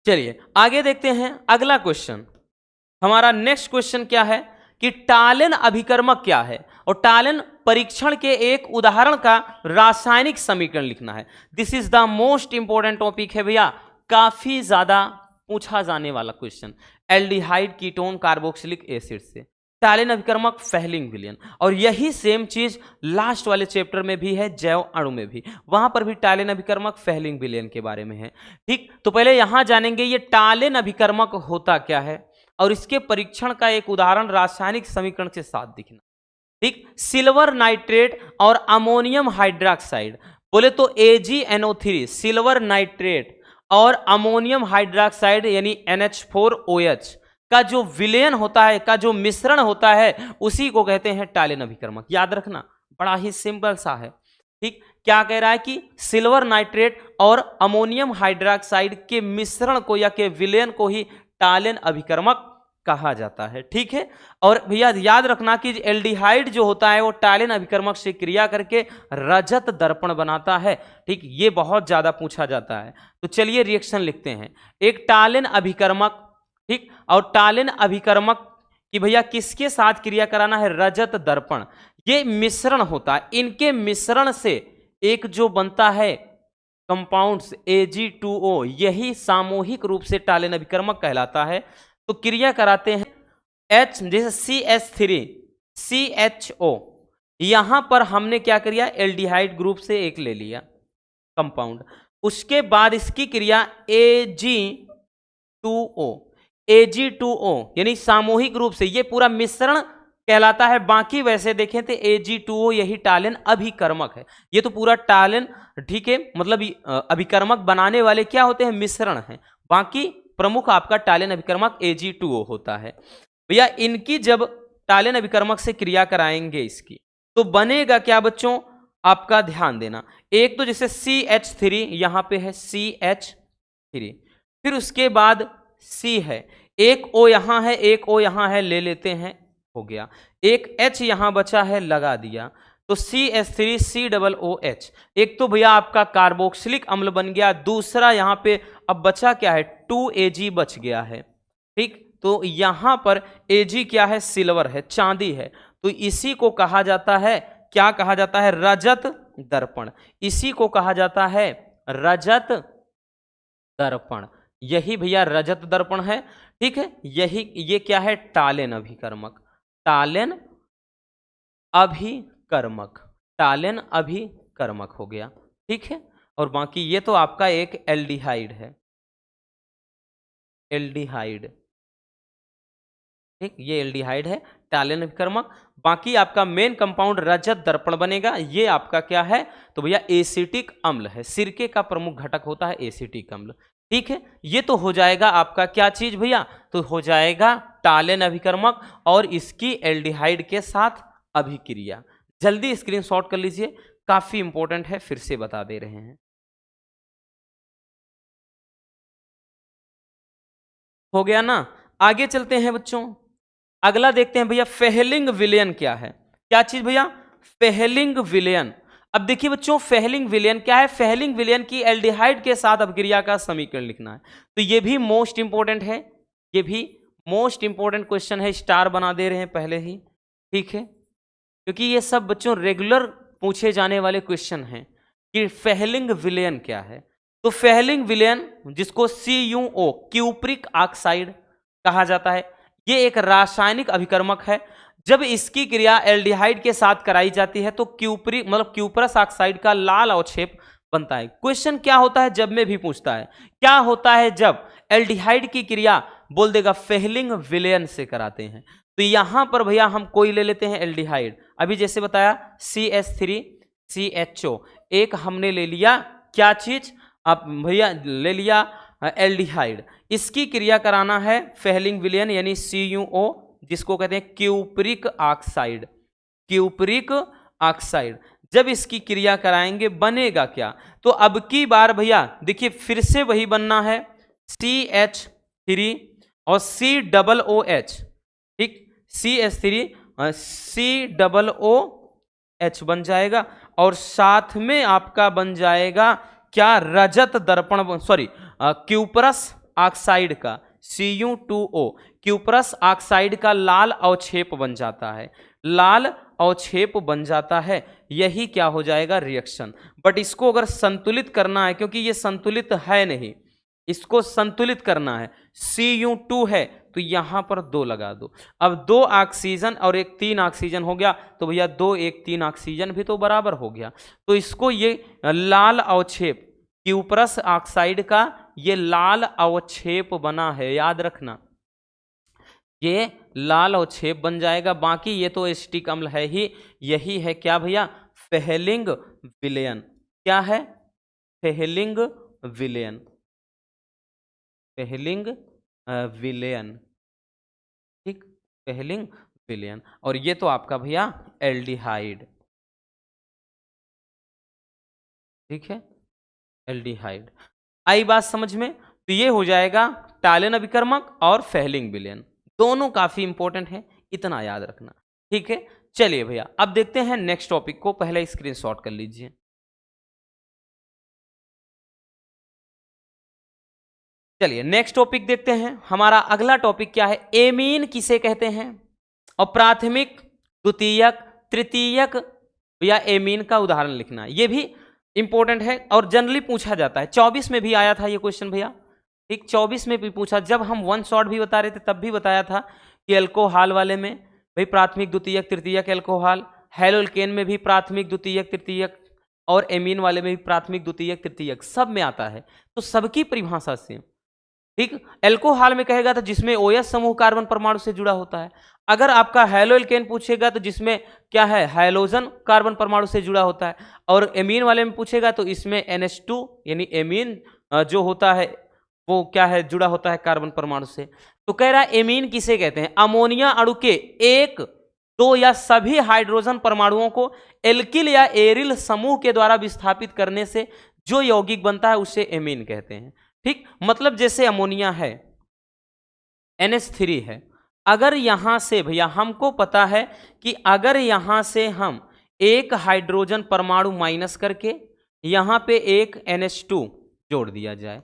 Speaker 1: चलिए आगे देखते हैं अगला क्वेश्चन। हमारा नेक्स्ट क्वेश्चन क्या है कि टालेन अभिकर्मक क्या है, और टालेन परीक्षण के एक उदाहरण का रासायनिक समीकरण लिखना है। This is the most important topic है भैया, काफी ज्यादा पूछा जाने वाला question. Aldehyde ketone carboxylic acid से टालेन अभिकर्मक फेहलिंग विलयन, और यही सेम चीज लास्ट वाले चैप्टर में भी है, जैव अणु में भी, वहां पर भी टालेन अभिकर्मक फेहलिंग विलयन के बारे में है। ठीक, तो पहले यहां जानेंगे ये टालेन अभिकर्मक होता क्या है, और इसके परीक्षण का एक उदाहरण रासायनिक समीकरण के साथ दिखना। ठीक, सिल्वर नाइट्रेट और अमोनियम हाइड्रोक्साइड, बोले तो AgNO3 सिल्वर नाइट्रेट और अमोनियम हाइड्रोक्साइड यानी NH4OH का जो विलयन होता है, का जो मिश्रण होता है, उसी को कहते हैं टालेन अभिकर्मक। याद रखना, बड़ा ही सिंपल सा है। ठीक, क्या कह रहा है कि सिल्वर नाइट्रेट और अमोनियम हाइड्रोक्साइड के मिश्रण को या के विलयन को ही टालेन अभिकर्मक कहा जाता है। ठीक है, और भैया याद रखना कि एल्डिहाइड जो होता है वो टालेन अभिकर्मक से क्रिया करके रजत दर्पण बनाता है। ठीक, ये बहुत ज्यादा पूछा जाता है। तो चलिए रिएक्शन लिखते हैं। एक टालेन अभिकर्मक, ठीक, और टालेन अभिकर्मक कि भैया किसके साथ क्रिया कराना है, रजत दर्पण, ये मिश्रण होता है। इनके मिश्रण से एक जो बनता है कंपाउंड्स Ag2O, यही सामूहिक रूप से टालेन अभिकर्मक कहलाता है। तो क्रिया कराते हैं H, जैसे CH3CHO, यहां पर हमने क्या किया, एल्डिहाइड ग्रुप से एक ले लिया कंपाउंड, उसके बाद इसकी क्रिया Ag2O यानी सामूहिक रूप से ये पूरा मिश्रण कहलाता है। बाकी वैसे देखें तो Ag2O यही टालेन अभिकर्मक है। ये तो पूरा टालेन, ठीक है, मतलब अभिकर्मक बनाने वाले क्या होते हैं, मिश्रण हैं। बाकी प्रमुख आपका टालेन अभिकर्मक Ag2O होता है। भैया इनकी जब टालेन अभिकर्मक से क्रिया कराएंगे इसकी, तो बनेगा क्या बच्चों, आपका ध्यान देना। एक तो जैसे CH3 यहां पे है, CH3, फिर उसके बाद C है, एक O यहां है, एक O यहां है, ले लेते हैं, हो गया। एक H यहां बचा है, लगा दिया, तो CH3COOH। एक तो भैया आपका कार्बोक्सिलिक अम्ल बन गया, दूसरा यहां पे अब बचा क्या है, 2Ag बच गया है। ठीक, तो यहां पर Ag क्या है, सिल्वर है, चांदी है, तो इसी को कहा जाता है, क्या कहा जाता है, रजत दर्पण। इसी को कहा जाता है रजत दर्पण। यही भैया रजत दर्पण है। ठीक है, यही, ये क्या है, टालेन अभिकर्मक, टालेन अभिकर्मक, टालेन अभिकर्मक हो गया। ठीक है, और बाकी ये तो आपका एक एल्डिहाइड है, एल्डिहाइड। ठीक, ये एल्डिहाइड है, टालेन अभिकर्मक। बाकी आपका मेन कंपाउंड रजत दर्पण बनेगा, ये आपका क्या है तो भैया एसिटिक अम्ल है, सिरके का प्रमुख घटक होता है एसिटिक अम्ल। ठीक है, ये तो हो जाएगा आपका क्या चीज भैया, तो हो जाएगा टालेन अभिकर्मक और इसकी एल्डिहाइड के साथ अभिक्रिया। जल्दी स्क्रीनशॉट कर लीजिए, काफी इंपॉर्टेंट है, फिर से बता दे रहे हैं। हो गया ना, आगे चलते हैं बच्चों, अगला देखते हैं भैया फेहलिंग विलयन क्या है। क्या चीज भैया, फेहलिंग विलयन। अब देखिए बच्चों फेहलिंग विलयन क्या है, फेहलिंग विलयन की एल्डिहाइड के साथ अपक्रिया का समीकरण लिखना है। तो ये भी मोस्ट इंपॉर्टेंट है, ये भी मोस्ट इंपॉर्टेंट क्वेश्चन है, स्टार बना दे रहे हैं पहले ही। ठीक है, क्योंकि ये सब बच्चों रेगुलर पूछे जाने वाले क्वेश्चन हैं कि फेहलिंग विलयन क्या है। तो फेहलिंग विलयन जिसको CuO क्यूप्रिक ऑक्साइड कहा जाता है, ये एक रासायनिक अभिकर्मक है। जब इसकी क्रिया एल्डिहाइड के साथ कराई जाती है तो क्यूप्रिक मतलब क्यूपरस ऑक्साइड का लाल अवक्षेप बनता है। क्वेश्चन क्या होता है जब में भी पूछता है, क्या होता है जब एल्डिहाइड की क्रिया बोल देगा फेहलिंग विलयन से कराते हैं। तो यहां पर भैया हम कोई ले लेते हैं एल्डिहाइड, अभी जैसे बताया CH3CHO, एक हमने ले लिया क्या चीज, अब भैया ले लिया एल्डिहाइड, इसकी क्रिया कराना है फेहलिंग विलयन यानी CuO जिसको कहते हैं क्यूप्रिक ऑक्साइड, क्यूप्रिक ऑक्साइड। जब इसकी क्रिया कराएंगे बनेगा क्या, तो अब की बार भैया देखिए फिर से वही बनना है CH3 और COOH, ठीक, CH3 COOH बन जाएगा और साथ में आपका बन जाएगा क्या, रजत दर्पण, सॉरी क्यूपरस ऑक्साइड का Cu2O, क्यूपरस ऑक्साइड का लाल अवक्षेप बन जाता है, लाल अवक्षेप बन जाता है, यही क्या हो जाएगा रिएक्शन। बट इसको अगर संतुलित करना है, क्योंकि ये संतुलित है नहीं, इसको संतुलित करना है, Cu2 है तो यहां पर 2 लगा दो। अब 2 ऑक्सीजन और एक 3 ऑक्सीजन हो गया, तो भैया 2 1 3 ऑक्सीजन भी तो बराबर हो गया। तो इसको ये लाल अवक्षेप क्यूपरस ऑक्साइड का ये लाल अवक्षेप बना है, याद रखना ये लाल अवक्षेप बन जाएगा। बाकी ये तो एसिटिक अम्ल है ही, यही है क्या भैया फेहलिंग विलयन। क्या है, फेहलिंग विलयन, फेहलिंग विलयन, ठीक, फेहलिंग विलयन। और ये तो आपका भैया एल्डिहाइड, ठीक है, एल्डिहाइड। आई बात समझ में, तो ये हो जाएगा टालेन अभिकर्मक और फेहलिंग विलयन, दोनों काफी इंपॉर्टेंट है, इतना याद रखना। ठीक है, चलिए भैया अब देखते हैं नेक्स्ट टॉपिक को, पहले स्क्रीनशॉट कर लीजिए। चलिए नेक्स्ट टॉपिक देखते हैं, हमारा अगला टॉपिक क्या है, एमीन किसे कहते हैं, और प्राथमिक द्वितीयक तृतीयक या एमीन का उदाहरण लिखना, ये भी इंपॉर्टेंट है और जनरली पूछा जाता है। 24 में भी आया था ये क्वेश्चन भैया, ठीक, 24 में भी पूछा, जब हम 1 शॉट भी बता रहे थे तब भी बताया था कि एल्कोहल वाले में भाई प्राथमिक द्वितीयक तृतीयक एल्कोहल, हेलोल्केन में भी प्राथमिक द्वितीयक तृतीयक, और एमीन वाले में भी प्राथमिक द्वितीयक तृतीयक, सब में आता है। तो सबकी परिभाषा से, ठीक, एल्कोहल में कहेगा तो जिसमें OH समूह कार्बन परमाणु से जुड़ा होता है। अगर आपका हेलोल्केन पूछेगा तो जिसमें क्या है हाइड्रोजन कार्बन परमाणु से जुड़ा होता है। और एमीन वाले में पूछेगा तो इसमें NH2 यानी एमीन जो होता है वो क्या है जुड़ा होता है कार्बन परमाणु से। तो कह रहा है एमीन किसे कहते हैं, अमोनिया अणु के 1, 2 या सभी हाइड्रोजन परमाणुओं को एल्किल या एरिल समूह के द्वारा विस्थापित करने से जो यौगिक बनता है उसे एमीन कहते हैं। ठीक, मतलब जैसे अमोनिया है, NH3 है, अगर यहां से भैया हमको पता है कि अगर यहां से हम एक हाइड्रोजन परमाणु माइनस करके यहां पे एक NH2 जोड़ दिया जाए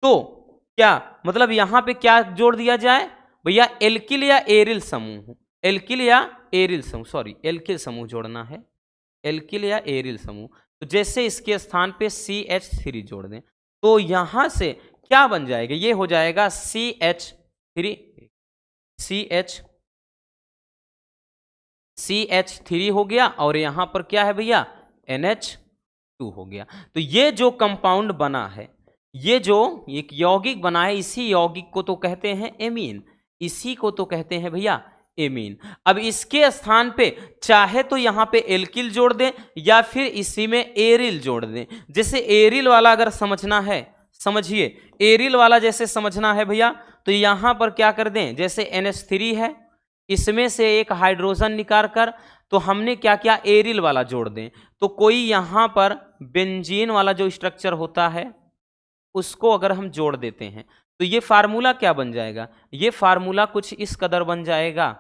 Speaker 1: तो क्या मतलब यहां पे क्या जोड़ दिया जाए भैया, एल्किल या एरिल समूह, एल्किल या एरिल समूह, सॉरी एल्किल समूह जोड़ना है, एल्किल या एरिल समूह। तो जैसे इसके स्थान पे CH3 जोड़ दें तो यहां से क्या बन जाएगा, ये हो जाएगा CH3 हो गया, और यहां पर क्या है भैया NH2 हो गया। तो ये जो कंपाउंड बना है, ये जो एक यौगिक बना है, इसी यौगिक को तो कहते हैं एमीन, इसी को तो कहते हैं भैया एमीन। अब इसके स्थान पे चाहे तो यहां पे एल्किल जोड़ दें या फिर इसी में एरिल जोड़ दें। जैसे एरिल वाला अगर समझना है, समझिए एरिल वाला जैसे समझना है भैया, तो यहां पर क्या कर दें, जैसे NH3 है, इसमें से एक हाइड्रोजन निकाल कर तो हमने क्या किया, एरिल वाला जोड़ दें। तो कोई यहां पर बेंजीन वाला जो स्ट्रक्चर होता है उसको अगर हम जोड़ देते हैं तो ये फार्मूला क्या बन जाएगा, ये फार्मूला कुछ इस कदर बन जाएगा।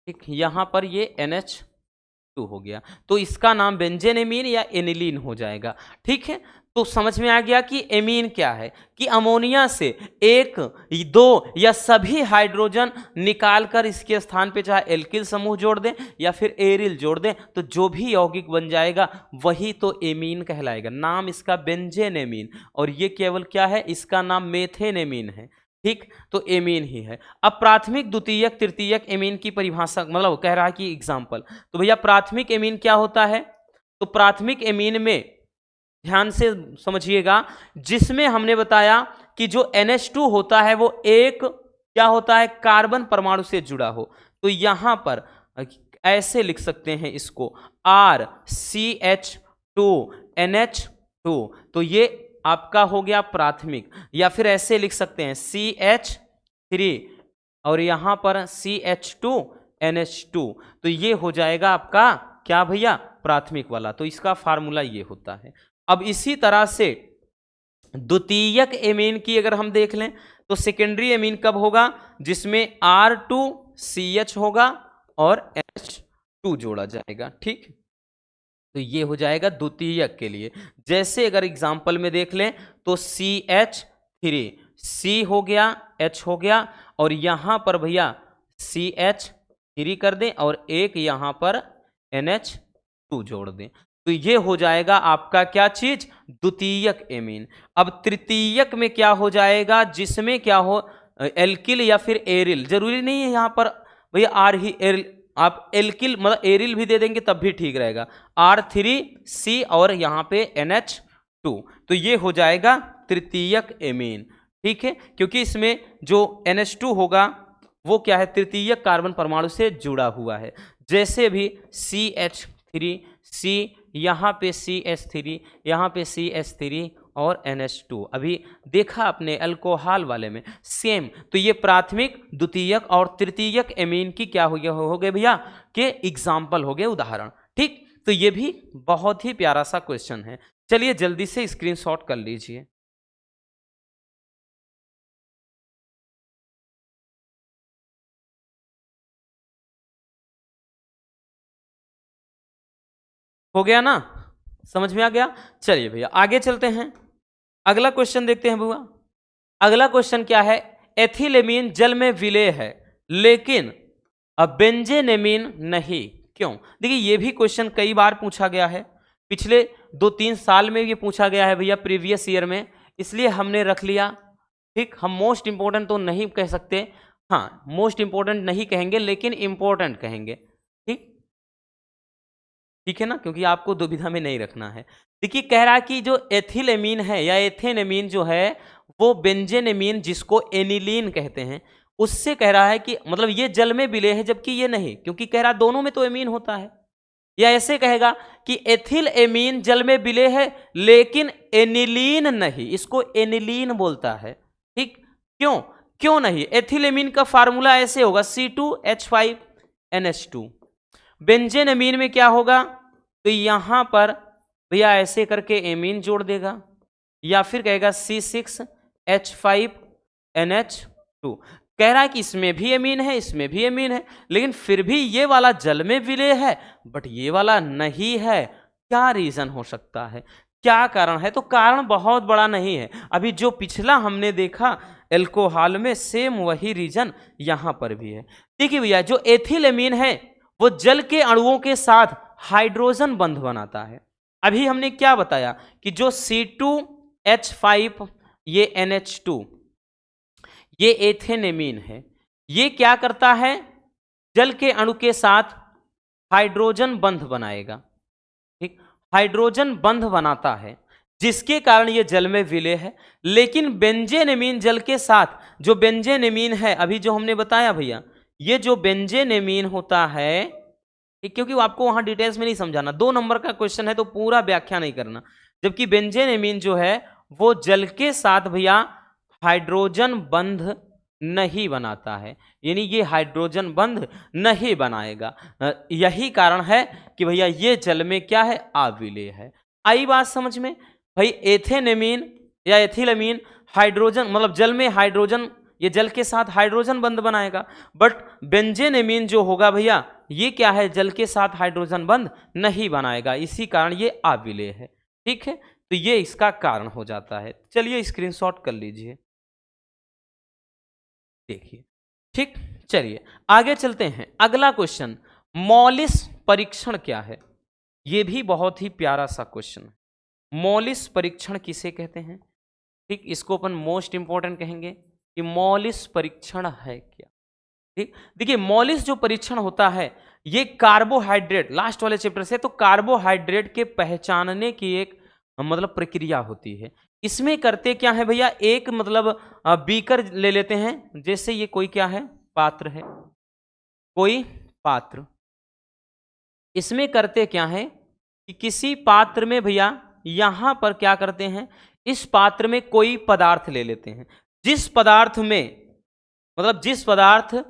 Speaker 1: ठीक, यहां पर ये NH2 हो गया, तो इसका नाम बेंजेन एमीन या एनिलीन हो जाएगा। ठीक है, तो समझ में आ गया कि एमीन क्या है, कि अमोनिया से एक, दो या सभी हाइड्रोजन निकालकर इसके स्थान पे चाहे एल्किल समूह जोड़ दें या फिर एरिल जोड़ दें तो जो भी यौगिक बन जाएगा वही तो एमीन कहलाएगा। नाम इसका बेंजेन एमीन, और ये केवल क्या है, इसका नाम मेथेन एमीन है। ठीक, तो एमीन ही है। अब प्राथमिक, द्वितीयक, तृतीयक एमीन की परिभाषा, मतलब कह रहा है कि एग्जाम्पल, तो भैया प्राथमिक एमीन क्या होता है, तो प्राथमिक एमीन में ध्यान से समझिएगा, जिसमें हमने बताया कि जो NH2 होता है वो एक क्या होता है, कार्बन परमाणु से जुड़ा हो। तो यहां पर ऐसे लिख सकते हैं इसको RCH2NH2, तो ये आपका हो गया प्राथमिक। या फिर ऐसे लिख सकते हैं CH3 और यहां पर CH2NH2, तो ये हो जाएगा आपका क्या भैया, प्राथमिक वाला। तो इसका फार्मूला ये होता है। अब इसी तरह से द्वितीयक एमीन की अगर हम देख लें तो सेकेंडरी एमीन कब होगा, जिसमें R2CH होगा और NH2 जोड़ा जाएगा। ठीक, तो ये हो जाएगा द्वितीयक के लिए। जैसे अगर एग्जाम्पल में देख लें तो CH3, C हो गया, H हो गया, और यहां पर भैया CH3 कर दें और एक यहां पर NH2 जोड़ दें, तो ये हो जाएगा आपका क्या चीज, द्वितीयक एमीन। अब तृतीयक में क्या हो जाएगा, जिसमें क्या हो, एल्किल या फिर एरिल, जरूरी नहीं है यहां पर भैया आर ही एरिल, आप एल्किल मतलब एरिल भी दे देंगे तब भी ठीक रहेगा, R3C और यहां पे NH2, तो ये हो जाएगा तृतीयक एमीन। ठीक है, क्योंकि इसमें जो NH2 होगा वो क्या है, तृतीयक कार्बन परमाणु से जुड़ा हुआ है। जैसे भी CH3, C, यहाँ पे CH3, यहाँ पे CH3 और NH2 अभी देखा अपने अल्कोहल वाले में सेम। तो ये प्राथमिक, द्वितीयक और तृतीयक एमीन की क्या हो गए भैया, के एग्जाम्पल हो गए, उदाहरण। ठीक, तो ये भी बहुत ही प्यारा सा क्वेश्चन है। चलिए जल्दी से स्क्रीनशॉट कर लीजिए। हो गया ना, समझ में आ गया। चलिए भैया आगे चलते हैं, अगला क्वेश्चन देखते हैं बुआ। अगला क्वेश्चन क्या है, एथिलेमीन जल में विलेय है लेकिन बेंजेनेमीन नहीं, क्यों। देखिए ये भी क्वेश्चन कई बार पूछा गया है, पिछले 2-3 साल में ये पूछा गया है भैया, प्रीवियस ईयर में, इसलिए हमने रख लिया। ठीक, हम मोस्ट इंपॉर्टेंट तो नहीं कह सकते, हाँ मोस्ट इंपॉर्टेंट नहीं कहेंगे लेकिन इंपॉर्टेंट कहेंगे। ठीक, ठीक है ना, क्योंकि आपको दुविधा में नहीं रखना है। देखिए कह रहा है कि जो एथिलेमीन है या एथेनेमीन जो है वो बेंजेनेमीन, जिसको एनिलीन कहते हैं, उससे कह रहा है कि मतलब ये जल में विलेय है जबकि ये नहीं, क्योंकि कह रहा दोनों में तो एमीन होता है। या ऐसे कहेगा कि एथिल एमीन जल में विलेय है लेकिन एनिलीन नहीं, इसको एनिलीन बोलता है। ठीक, क्यों, क्यों नहीं, एथिलेमीन का फार्मूला ऐसे होगा C2H5NH2। बेंजेनेमीन में क्या होगा, तो यहां पर भैया ऐसे करके एमीन जोड़ देगा, या फिर कहेगा C6H5NH2। कह रहा है कि इसमें भी एमीन है, इसमें भी एमीन है, लेकिन फिर भी ये वाला जल में विलेय है बट ये वाला नहीं है। क्या रीजन हो सकता है, क्या कारण है, तो कारण बहुत बड़ा नहीं है। अभी जो पिछला हमने देखा एल्कोहल में, सेम वही रीजन यहां पर भी है। देखिए भैया जो एथिलेमीन है वो जल के अणुओं के साथ हाइड्रोजन बंध बनाता है। अभी हमने क्या बताया कि जो C2H5 ये NH2 ये एथेनेमीन है, ये क्या करता है, जल के अणु के साथ हाइड्रोजन बंध बनाएगा। ठीक, हाइड्रोजन बंध बनाता है। जिसके कारण ये जल में विलय है। लेकिन बेंजेनेमीन जल के साथ, जो बेंजेनेमीन है अभी जो हमने बताया भैया, ये जो बेंजेनेमीन होता है, क्योंकि आपको वहां डिटेल्स में नहीं समझाना, 2 नंबर का क्वेश्चन है तो पूरा व्याख्या नहीं करना। जबकि बेंजेनेमीन जो है वो जल के साथ भैया हाइड्रोजन बंध नहीं बनाता है, यानी ये हाइड्रोजन बंध नहीं बनाएगा। यही कारण है कि भैया ये जल में क्या है, अविलेय है। आई बात समझ में भाई? एथेनेमीन या एथिलमीन हाइड्रोजन, मतलब जल में हाइड्रोजन, ये जल के साथ हाइड्रोजन बंध बनाएगा। बट बेंजेनेमीन जो होगा भैया ये क्या है, जल के साथ हाइड्रोजन बंध नहीं बनाएगा, इसी कारण ये अविलेय है। ठीक है, तो ये इसका कारण हो जाता है। चलिए स्क्रीनशॉट कर लीजिए, देखिए। ठीक, चलिए आगे चलते हैं। अगला क्वेश्चन, मॉलिस परीक्षण क्या है? ये भी बहुत ही प्यारा सा क्वेश्चन है। मॉलिस परीक्षण किसे कहते हैं? ठीक, इसको अपन मोस्ट इंपॉर्टेंट कहेंगे कि मॉलिस परीक्षण है क्या। ठीक, देखिए मॉलिस जो परीक्षण होता है ये कार्बोहाइड्रेट, लास्ट वाले चैप्टर से, तो कार्बोहाइड्रेट के पहचानने की एक मतलब प्रक्रिया होती है। इसमें करते क्या है भैया, एक मतलब बीकर ले लेते हैं, जैसे ये कोई क्या है, पात्र है, कोई पात्र। इसमें करते क्या है कि किसी पात्र में भैया यहां पर क्या करते हैं, इस पात्र में कोई पदार्थ ले लेते हैं, जिस पदार्थ में मतलब जिस पदार्थ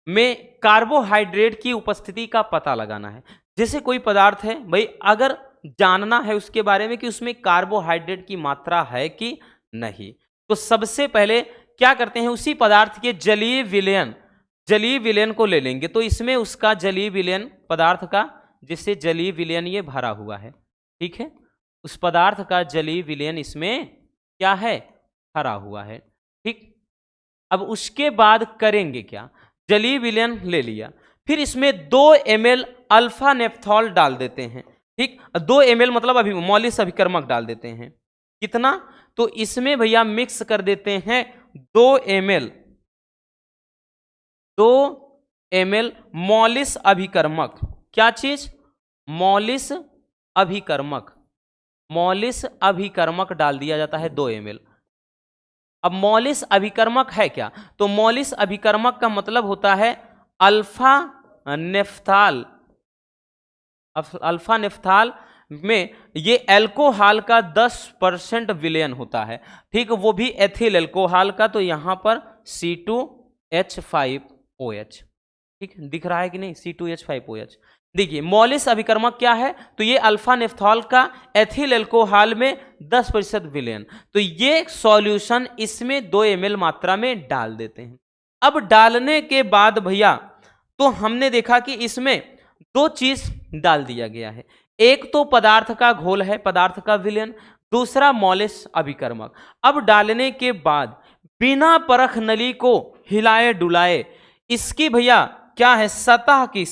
Speaker 1: में कार्बोहाइड्रेट की उपस्थिति का पता लगाना है। जैसे कोई पदार्थ है भाई, अगर जानना है उसके बारे में कि उसमें कार्बोहाइड्रेट की मात्रा है कि नहीं, तो सबसे पहले क्या करते हैं, उसी पदार्थ के जलीय विलयन को ले लेंगे। तो इसमें उसका जलीय विलयन पदार्थ का, जिससे जलीय विलयन ये भरा हुआ है, ठीक है, उस पदार्थ का जलीय विलयन इसमें क्या है, भरा हुआ है। ठीक, अब उसके बाद करेंगे क्या, जलीय विलयन ले लिया, फिर इसमें 2 ml अल्फा नेफ्थॉल डाल देते हैं। ठीक, 2 ml मतलब अभी मॉलिस अभिकर्मक डाल देते हैं। कितना, तो इसमें भैया मिक्स कर देते हैं 2 ml मॉलिस अभिकर्मक। क्या चीज, मॉलिस अभिकर्मक डाल दिया जाता है 2 ml। अब मॉलिस अभिकर्मक है क्या, तो मॉलिस अभिकर्मक का मतलब होता है अल्फा नेफ्थाल। अल्फा नेफ्थाल में ये एल्कोहल का 10% विलयन होता है। ठीक, वो भी एथिल एल्कोहल का, तो यहां पर C2H5OH। ठीक, दिख रहा है कि नहीं, C2H5OH। देखिए मॉलिस अभिकर्मक क्या है, तो ये अल्फा नेफ्थॉल का एथिल एल्कोहल में 10% विलयन, तो ये सॉल्यूशन इसमें 2 ml मात्रा में डाल देते हैं। अब डालने के बाद भैया तो हमने देखा कि इसमें 2 चीज डाल दिया गया है, एक तो पदार्थ का घोल है, पदार्थ का विलयन, दूसरा मॉलिस अभिकर्मक। अब डालने के बाद बिना परख नली को हिलाए डुलाए इसकी भैया क्या है, सतह की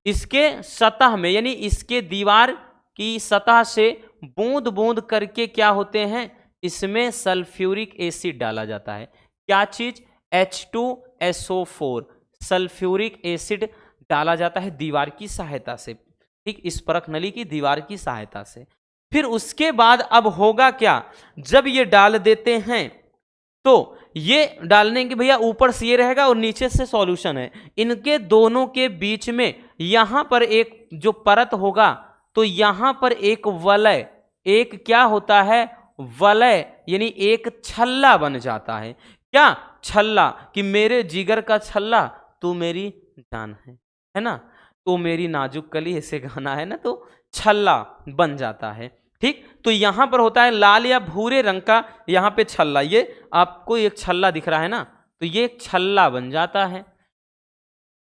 Speaker 1: इसके सतह में, यानी इसके दीवार की सतह से बूंद बूंद करके क्या होते हैं, इसमें सल्फ्यूरिक एसिड डाला जाता है। क्या चीज, H2SO4 सल्फ्यूरिक एसिड डाला जाता है दीवार की सहायता से। ठीक, इस परख नली की दीवार की सहायता से। फिर उसके बाद अब होगा क्या, जब ये डाल देते हैं तो ये डालने के भैया ऊपर से ये रहेगा और नीचे से सॉल्यूशन है, इनके दोनों के बीच में यहां पर एक जो परत होगा, तो यहां पर एक वलय, एक क्या होता है, वलय, यानी एक छल्ला बन जाता है। क्या, छल्ला, कि मेरे जिगर का छल्ला तू मेरी जान है ना, तो मेरी नाजुक कली, ऐसे गाना है ना, तो छल्ला बन जाता है। ठीक, तो यहां पर होता है लाल या भूरे रंग का, यहां पे छल्ला, ये आपको एक छल्ला दिख रहा है ना, तो ये एक छल्ला बन जाता है,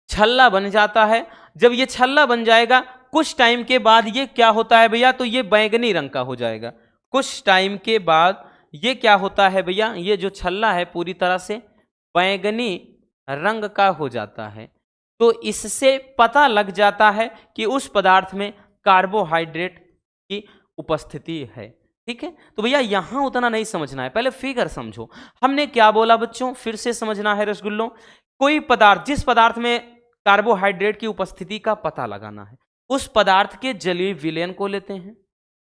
Speaker 1: छल्ला बन जाता है। जब ये छल्ला बन जाएगा कुछ टाइम के बाद ये क्या होता है भैया, तो ये बैंगनी रंग का हो जाएगा। कुछ टाइम के बाद ये क्या होता है भैया, ये जो छल्ला है पूरी तरह से बैंगनी रंग का हो जाता है। तो इससे पता लग जाता है कि उस पदार्थ में कार्बोहाइड्रेट की उपस्थिति है। ठीक है, तो भैया यहां उतना नहीं समझना है, पहले फिगर समझो। हमने क्या बोला बच्चों, फिर से समझना है रसगुल्लों, कोई पदार्थ, जिस पदार्थ में कार्बोहाइड्रेट की उपस्थिति का पता लगाना है, उस पदार्थ के जलीय विलयन को लेते हैं।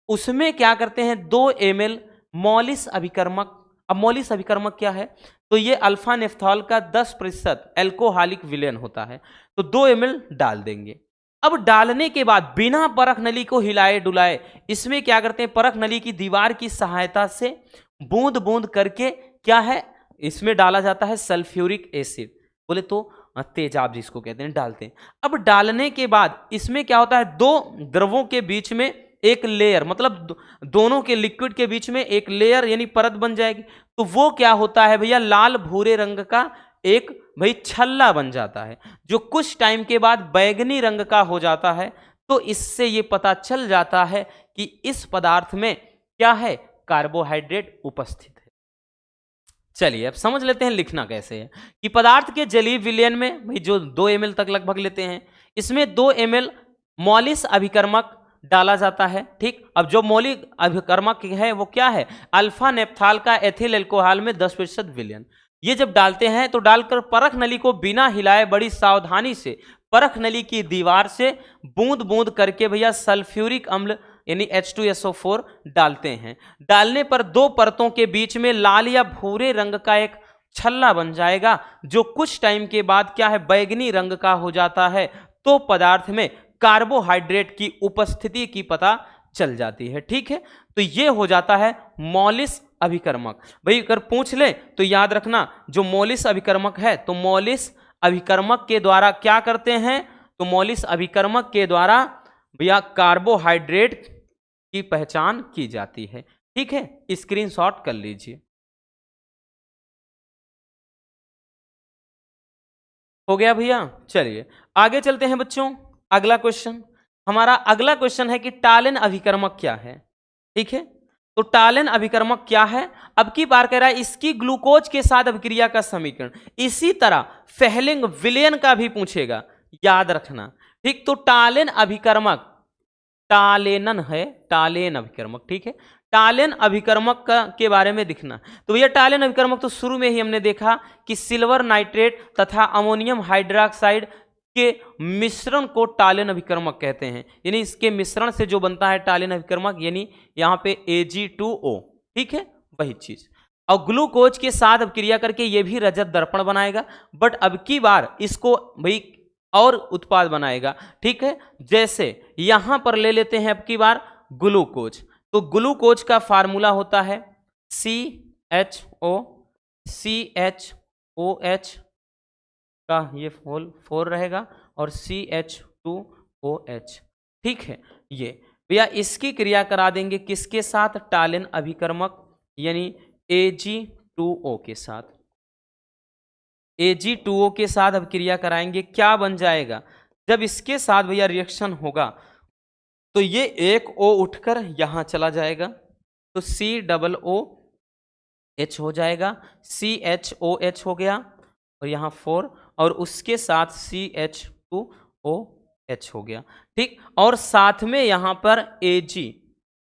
Speaker 1: उसमें क्या करते हैं 2 ml मॉलिस अभिकर्मक। अब मॉलिस अभिकर्मक क्या है, तो ये अल्फा नेफ्थॉल का 10% एल्कोहलिक विलेन होता है, तो 2 ml डाल देंगे। अब डालने के बाद बिना परख नली को हिलाए डुलाए इसमें क्या करते हैं, परख नली की दीवार की सहायता से बूंद बूंद करके क्या है इसमें डाला जाता है सल्फ्यूरिक एसिड, बोले तो तेजाब जिसको कहते हैं, डालते हैं। अब डालने के बाद इसमें क्या होता है, 2 द्रवों के बीच में एक लेयर, मतलब दोनों के लिक्विड के बीच में एक लेयर यानी परत बन जाएगी, तो वो क्या होता है भैया, लाल भूरे रंग का एक भाई छल्ला बन जाता है, जो कुछ टाइम के बाद बैगनी रंग का हो जाता है। तो इससे ये पता चल जाता है कि इस पदार्थ में क्या है, कार्बोहाइड्रेट उपस्थित है। चलिए अब समझ लेते हैं लिखना कैसे है, कि पदार्थ के जलीय विलयन में भाई जो 2 ml तक लगभग लेते हैं, इसमें 2 ml मॉलिस अभिकर्मक डाला जाता है। ठीक, अब जो मौलिक अभिकर्मक है वो क्या है, अल्फा नेप्थाल का एथिल एल्कोहल में 10% विलयन। ये जब डालते हैं तो डालकर परख नली को बिना हिलाए बड़ी सावधानी से परख नली की दीवार से बूंद बूंद करके भैया सल्फ्यूरिक अम्ल यानी H2SO4 डालते हैं। डालने पर 2 परतों के बीच में लाल या भूरे रंग का एक छल्ला बन जाएगा, जो कुछ टाइम के बाद क्या है, बैगनी रंग का हो जाता है। तो पदार्थ में कार्बोहाइड्रेट की उपस्थिति की पता चल जाती है। ठीक है, तो ये हो जाता है मॉलिस अभिकर्मक। भाई अगर पूछ ले तो याद रखना, जो मॉलिस अभिकर्मक है तो मॉलिस अभिकर्मक के द्वारा क्या करते हैं, तो मॉलिस अभिकर्मक के द्वारा भैया कार्बोहाइड्रेट की पहचान की जाती है। ठीक है, स्क्रीनशॉट कर लीजिए। हो गया भैया। चलिए आगे चलते हैं बच्चों। अगला क्वेश्चन, हमारा अगला क्वेश्चन है कि टालेन अभिकर्मक क्या है। ठीक है, तो टालेन अभिकर्मक क्या है, अब की बार कह रहा है इसकी ग्लूकोज के साथ अभिक्रिया का समीकरण। इसी तरह फेहलिंग विलयन का भी पूछेगा, याद रखना। ठीक, तो टालेन अभिकर्मक टालेनन है, टालेन अभिकर्मक। ठीक है, टालेन अभिकर्मक के बारे में दिखना। तो भैया टालेन अभिकर्मक तो शुरू में ही हमने देखा कि सिल्वर नाइट्रेट तथा अमोनियम हाइड्रोक्साइड के मिश्रण को टालेन अभिकर्मक कहते हैं, यानी इसके मिश्रण से जो बनता है टालेन अभिकर्मक, यानी यहाँ पे Ag2O। ठीक है, वही चीज। और ग्लूकोज के साथ अभिक्रिया करके ये भी रजत दर्पण बनाएगा, बट अब की बार इसको भाई और उत्पाद बनाएगा। ठीक है, जैसे यहां पर ले लेते हैं अब की बार ग्लूकोज, तो ग्लूकोज का फार्मूला होता है CHO, CHOH का ये होल 4 रहेगा और CH2OH। ठीक है, ये भैया इसकी क्रिया करा देंगे किसके साथ, टालेन अभिकर्मक यानी Ag2O के साथ। Ag2O के साथ अब क्रिया कराएंगे, क्या बन जाएगा, जब इसके साथ भैया रिएक्शन होगा तो ये एक O उठकर यहां चला जाएगा, तो COOH हो जाएगा, CHOH हो गया और यहाँ 4 और उसके साथ CH2OH हो गया। ठीक, और साथ में यहां पर Ag,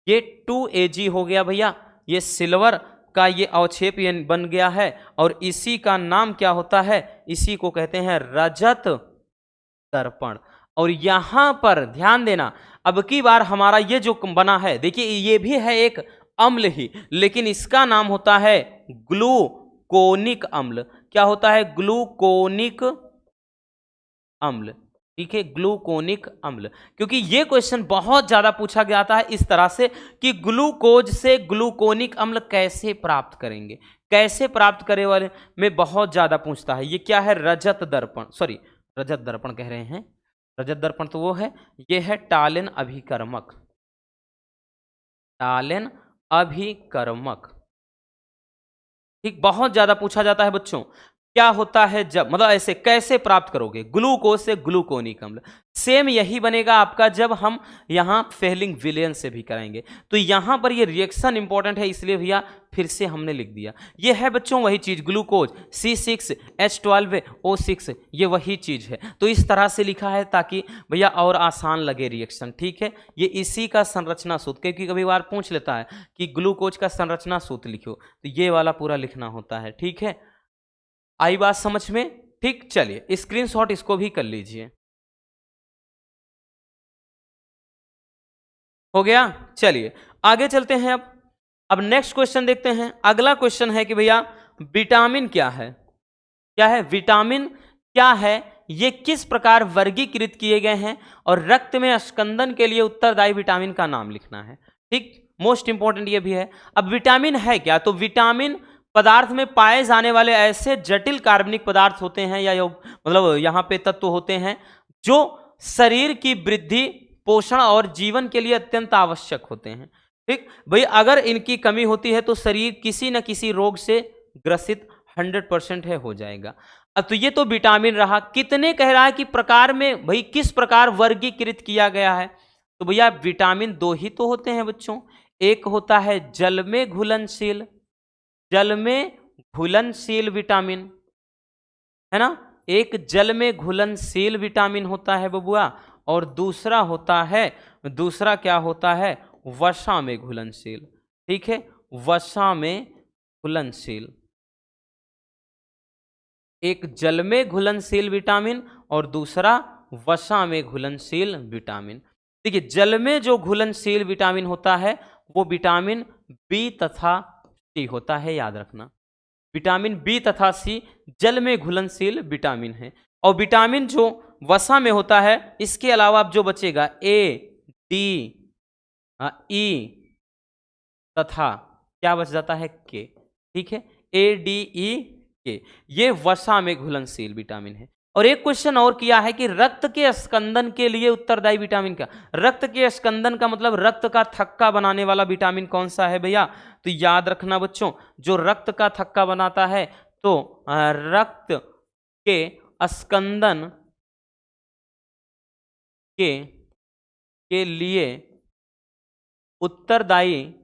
Speaker 1: ये 2Ag हो गया भैया, ये सिल्वर का ये अवक्षेप बन गया है और इसी का नाम क्या होता है, इसी को कहते हैं रजत दर्पण। और यहां पर ध्यान देना, अब की बार हमारा ये जो बना है, देखिए ये भी है एक अम्ल ही, लेकिन इसका नाम होता है ग्लूकोनिक अम्ल। क्या होता है, ग्लूकोनिक अम्ल। ठीक है, ग्लूकोनिक अम्ल, क्योंकि ये क्वेश्चन बहुत ज्यादा पूछा गया था इस तरह से कि ग्लूकोज से ग्लूकोनिक अम्ल कैसे प्राप्त करेंगे, कैसे प्राप्त करे वाले में बहुत ज्यादा पूछता है। ये क्या है, रजत दर्पण, सॉरी रजत दर्पण कह रहे हैं, रजत दर्पण तो वो है, ये है टालेन अभिकर्मक, टालेन अभिकर्मक। ठीक, बहुत ज्यादा पूछा जाता है बच्चों, क्या होता है जब, मतलब ऐसे कैसे प्राप्त करोगे, ग्लूकोज से ग्लूकोनिक अम्ल। सेम यही बनेगा आपका जब हम यहां फेहलिंग विलयन से भी कराएंगे। तो यहां पर ये रिएक्शन इंपॉर्टेंट है, इसलिए भैया फिर से हमने लिख दिया। ये है बच्चों वही चीज, ग्लूकोज C6H12O6, ये वही चीज है। तो इस तरह से लिखा है ताकि भैया और आसान लगे रिएक्शन। ठीक है, ये इसी का संरचना सूत्र, क्योंकि कभी बार पूछ लेता है कि ग्लूकोज का संरचना सूत्र लिखो, तो ये वाला पूरा लिखना होता है। ठीक है, आई बात समझ में। ठीक, चलिए स्क्रीनशॉट इसको भी कर लीजिए। हो गया। चलिए आगे चलते हैं। अब नेक्स्ट क्वेश्चन देखते हैं। अगला क्वेश्चन है कि भैया विटामिन क्या है? क्या है विटामिन? क्या है ये? किस प्रकार वर्गीकृत किए गए हैं? और रक्त में स्कंदन के लिए उत्तरदायी विटामिन का नाम लिखना है। ठीक, मोस्ट इंपॉर्टेंट ये भी है। अब विटामिन है क्या? तो विटामिन पदार्थ में पाए जाने वाले ऐसे जटिल कार्बनिक पदार्थ होते हैं या मतलब यहाँ पे तत्व होते हैं जो शरीर की वृद्धि, पोषण और जीवन के लिए अत्यंत आवश्यक होते हैं। ठीक भाई, अगर इनकी कमी होती है तो शरीर किसी न किसी रोग से ग्रसित 100% है हो जाएगा। अब तो ये तो विटामिन रहा। कितने कह रहा है कि प्रकार में, भाई किस प्रकार वर्गीकृत किया गया है? तो भैया विटामिन दो ही तो होते हैं बच्चों। एक होता है जल में घुलनशील, जल में घुलनशील विटामिन, है ना, एक जल में घुलनशील विटामिन होता है बबुआ, और दूसरा क्या होता है? वसा में घुलनशील। ठीक है, वसा में घुलनशील। एक जल में घुलनशील विटामिन और दूसरा वसा में घुलनशील विटामिन। देखिए जल में जो घुलनशील विटामिन होता है वो विटामिन बी तथा सी होता है, याद रखना। विटामिन बी तथा सी जल में घुलनशील विटामिन है। और विटामिन जो वसा में होता है, इसके अलावा अब जो बचेगा ए, डी, ई तथा क्या बच जाता है? के। ठीक है, ए, डी, ई, के, ये वसा में घुलनशील विटामिन है। और एक क्वेश्चन और किया है कि रक्त के स्कंदन के लिए उत्तरदायी विटामिन क्या? रक्त के स्कंदन का मतलब रक्त का थक्का बनाने वाला विटामिन कौन सा है भैया? तो याद रखना बच्चों, जो रक्त का थक्का बनाता है तो रक्त के स्कंदन के लिए उत्तरदायी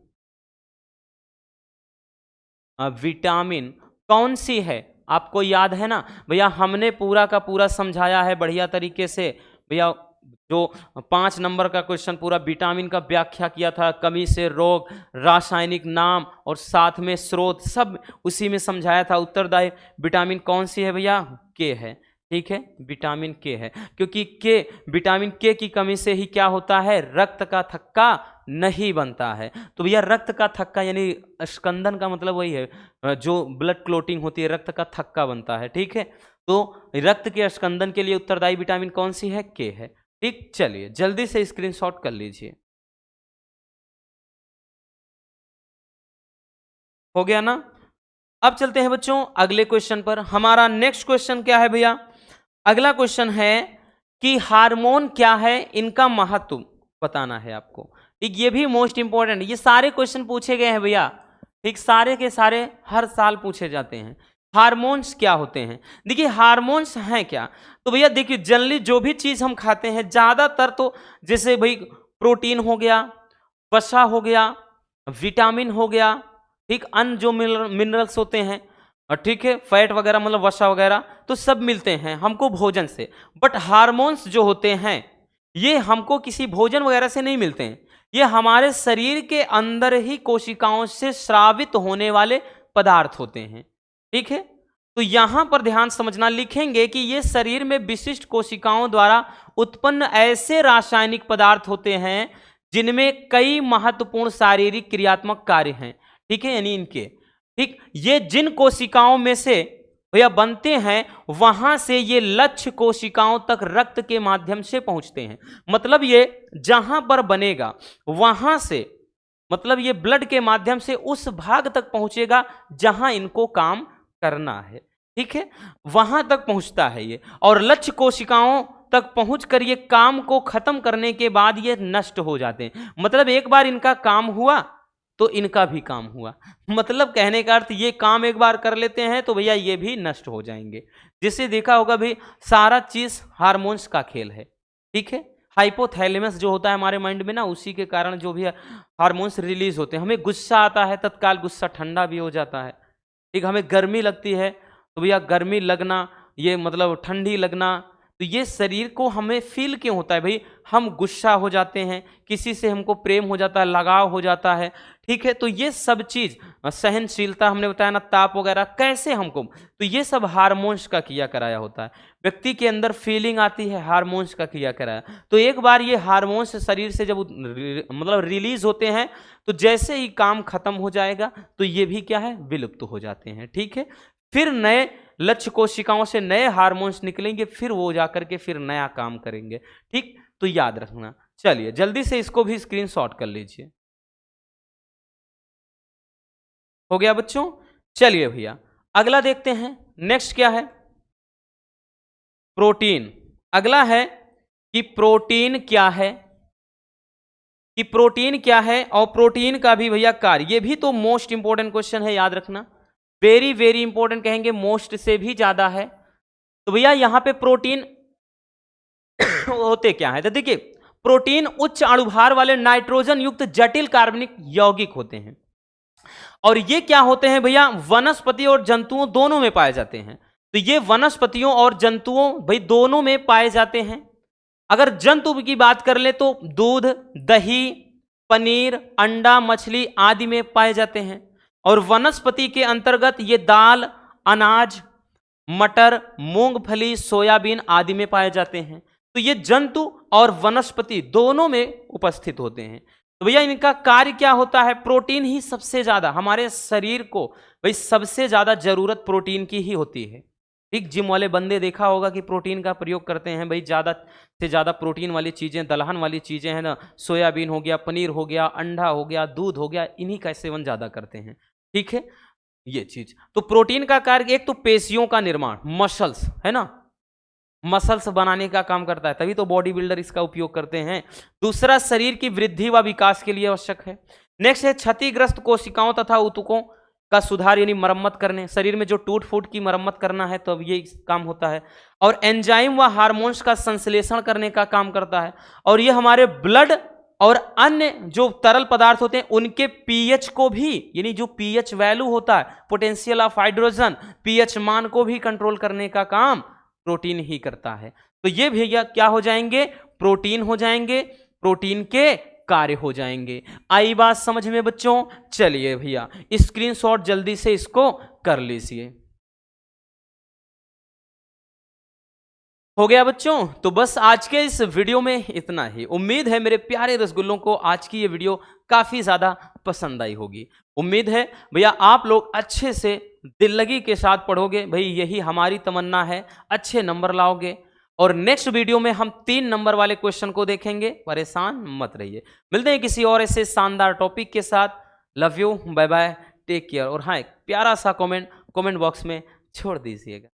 Speaker 1: विटामिन कौन सी है? आपको याद है ना भैया, हमने पूरा का पूरा समझाया है बढ़िया तरीके से। भैया जो 5 नंबर का क्वेश्चन पूरा विटामिन का व्याख्या किया था, कमी से रोग, रासायनिक नाम और साथ में स्रोत, सब उसी में समझाया था। उत्तरदायी विटामिन कौन सी है भैया? के है। ठीक है, विटामिन के है, क्योंकि के, विटामिन के की कमी से ही क्या होता है? रक्त का थक्का नहीं बनता है। तो भैया रक्त का थक्का यानी स्कंदन का मतलब वही है जो ब्लड क्लोटिंग होती है, रक्त का थक्का बनता है। ठीक है, तो रक्त के स्कंदन के लिए उत्तरदायी विटामिन कौन सी है? के है। ठीक, चलिए जल्दी से स्क्रीनशॉट कर लीजिए। हो गया ना? अब चलते हैं बच्चों अगले क्वेश्चन पर। हमारा नेक्स्ट क्वेश्चन क्या है भैया? अगला क्वेश्चन है कि हार्मोन क्या है, इनका महत्व बताना है आपको। ठीक, ये भी मोस्ट इंपॉर्टेंट। ये सारे क्वेश्चन पूछे गए हैं भैया, ठीक, सारे के सारे हर साल पूछे जाते हैं। हार्मोन्स क्या होते हैं? देखिए हार्मोन्स हैं क्या? तो भैया देखिए जनरली जो भी चीज हम खाते हैं ज्यादातर तो जैसे भाई प्रोटीन हो गया, वसा हो गया, विटामिन हो गया, ठीक, अन्य जो मिनरल्स होते हैं, और ठीक है फैट वगैरह मतलब वसा वगैरह, तो सब मिलते हैं हमको भोजन से। बट हार्मोन्स जो होते हैं ये हमको किसी भोजन वगैरह से नहीं मिलते हैं, ये हमारे शरीर के अंदर ही कोशिकाओं से स्रावित होने वाले पदार्थ होते हैं। ठीक है, तो यहां पर ध्यान समझना, लिखेंगे कि ये शरीर में विशिष्ट कोशिकाओं द्वारा उत्पन्न ऐसे रासायनिक पदार्थ होते हैं जिनमें कई महत्वपूर्ण शारीरिक क्रियात्मक कार्य हैं। ठीक है, यानी इनके, ठीक, ये जिन कोशिकाओं में से भैया बनते हैं वहां से ये लक्ष्य कोशिकाओं तक रक्त के माध्यम से पहुंचते हैं। मतलब ये जहां पर बनेगा वहां से, मतलब ये ब्लड के माध्यम से उस भाग तक पहुंचेगा जहां इनको काम करना है। ठीक है, वहां तक पहुंचता है ये, और लक्ष्य कोशिकाओं तक पहुंचकर ये काम को खत्म करने के बाद ये नष्ट हो जाते हैं। मतलब एक बार इनका काम हुआ तो इनका भी काम हुआ। मतलब कहने का अर्थ ये काम एक बार कर लेते हैं तो भैया ये भी नष्ट हो जाएंगे। जिससे देखा होगा भी सारा चीज हार्मोन्स का खेल है। ठीक है, हाइपोथैलेमस जो होता है हमारे माइंड में ना, उसी के कारण जो भी हार्मोन्स रिलीज होते हैं। हमें गुस्सा आता है, तत्काल गुस्सा ठंडा भी हो जाता है। ठीक, हमें गर्मी लगती है तो भैया गर्मी लगना, ये मतलब ठंडी लगना, तो ये शरीर को हमें फील क्यों होता है भाई, हम गुस्सा हो जाते हैं, किसी से हमको प्रेम हो जाता है, लगाव हो जाता है, ठीक है। तो ये सब चीज, सहनशीलता हमने बताया ना, ताप वगैरह, कैसे हमको, तो ये सब हार्मोन्स का किया कराया होता है। व्यक्ति के अंदर फीलिंग आती है, हार्मोन्स का किया कराया। तो एक बार ये हार्मोन्स शरीर से जब मतलब रिलीज होते हैं, तो जैसे ही काम खत्म हो जाएगा तो ये भी क्या है, विलुप्त हो जाते हैं, ठीक है। फिर नए लक्ष्य कोशिकाओं से नए हार्मोन्स निकलेंगे, फिर वो जाकर के फिर नया काम करेंगे, ठीक। तो याद रखना। चलिए जल्दी से इसको भी स्क्रीनशॉट कर लीजिए। हो गया बच्चों। चलिए भैया अगला देखते हैं, नेक्स्ट क्या है, प्रोटीन। अगला है कि प्रोटीन क्या है, कि प्रोटीन क्या है, और प्रोटीन का भी भैया कार्य, ये भी तो मोस्ट इंपॉर्टेंट क्वेश्चन है, याद रखना, वेरी वेरी इंपॉर्टेंट, कहेंगे मोस्ट से भी ज्यादा है। तो भैया यहां पे प्रोटीन होते क्या है, तो देखिए प्रोटीन उच्च अणुभार वाले नाइट्रोजन युक्त जटिल कार्बनिक यौगिक होते हैं, और ये क्या होते हैं भैया, वनस्पति और जंतुओं दोनों में पाए जाते हैं। तो ये वनस्पतियों और जंतुओं भाई दोनों में पाए जाते हैं। अगर जंतु की बात कर ले तो दूध, दही, पनीर, अंडा, मछली आदि में पाए जाते हैं, और वनस्पति के अंतर्गत ये दाल, अनाज, मटर, मूंगफली, सोयाबीन आदि में पाए जाते हैं। तो ये जंतु और वनस्पति दोनों में उपस्थित होते हैं। तो भैया इनका कार्य क्या होता है, प्रोटीन ही सबसे ज्यादा हमारे शरीर को भाई सबसे ज्यादा जरूरत प्रोटीन की ही होती है, ठीक। जिम वाले बंदे देखा होगा कि प्रोटीन का प्रयोग करते हैं भाई, ज्यादा से ज्यादा प्रोटीन वाली चीजें, दलहन वाली चीजें हैं ना, सोयाबीन हो गया, पनीर हो गया, अंडा हो गया, दूध हो गया, इन्हीं का सेवन ज्यादा करते हैं, ठीक है। ये चीज तो प्रोटीन का कार्य, एक तो पेशियों का निर्माण, मसल्स है ना, मसल्स बनाने का काम करता है, तभी तो बॉडी बिल्डर इसका उपयोग करते हैं। दूसरा शरीर की वृद्धि व विकास के लिए आवश्यक है। नेक्स्ट है क्षतिग्रस्त कोशिकाओं तथा ऊतकों का सुधार, यानी मरम्मत करने, शरीर में जो टूट फूट की मरम्मत करना है तो अब ये काम होता है। और एंजाइम व हार्मोन्स का संश्लेषण करने का काम करता है, और ये हमारे ब्लड और अन्य जो तरल पदार्थ होते हैं उनके पीएच को भी, यानी जो पीएच वैल्यू होता है, पोटेंशियल ऑफ हाइड्रोजन, पीएच मान को भी कंट्रोल करने का काम प्रोटीन ही करता है। तो ये भैया क्या हो जाएंगे, प्रोटीन हो जाएंगे, प्रोटीन के कार्य हो जाएंगे। आई बात समझ में बच्चों। चलिए भैया स्क्रीनशॉट जल्दी से इसको कर लीजिए। हो गया बच्चों। तो बस आज के इस वीडियो में इतना ही। उम्मीद है मेरे प्यारे रसगुल्लों को आज की ये वीडियो काफी ज्यादा पसंद आई होगी। उम्मीद है भैया आप लोग अच्छे से दिल लगी के साथ पढ़ोगे, भाई यही हमारी तमन्ना है, अच्छे नंबर लाओगे। और नेक्स्ट वीडियो में हम 3 नंबर वाले क्वेश्चन को देखेंगे, परेशान मत रहिए। मिलते हैं किसी और ऐसे शानदार टॉपिक के साथ। Love you, bye bye, take care. और हाँ, एक प्यारा सा कमेंट बॉक्स में छोड़ दीजिएगा।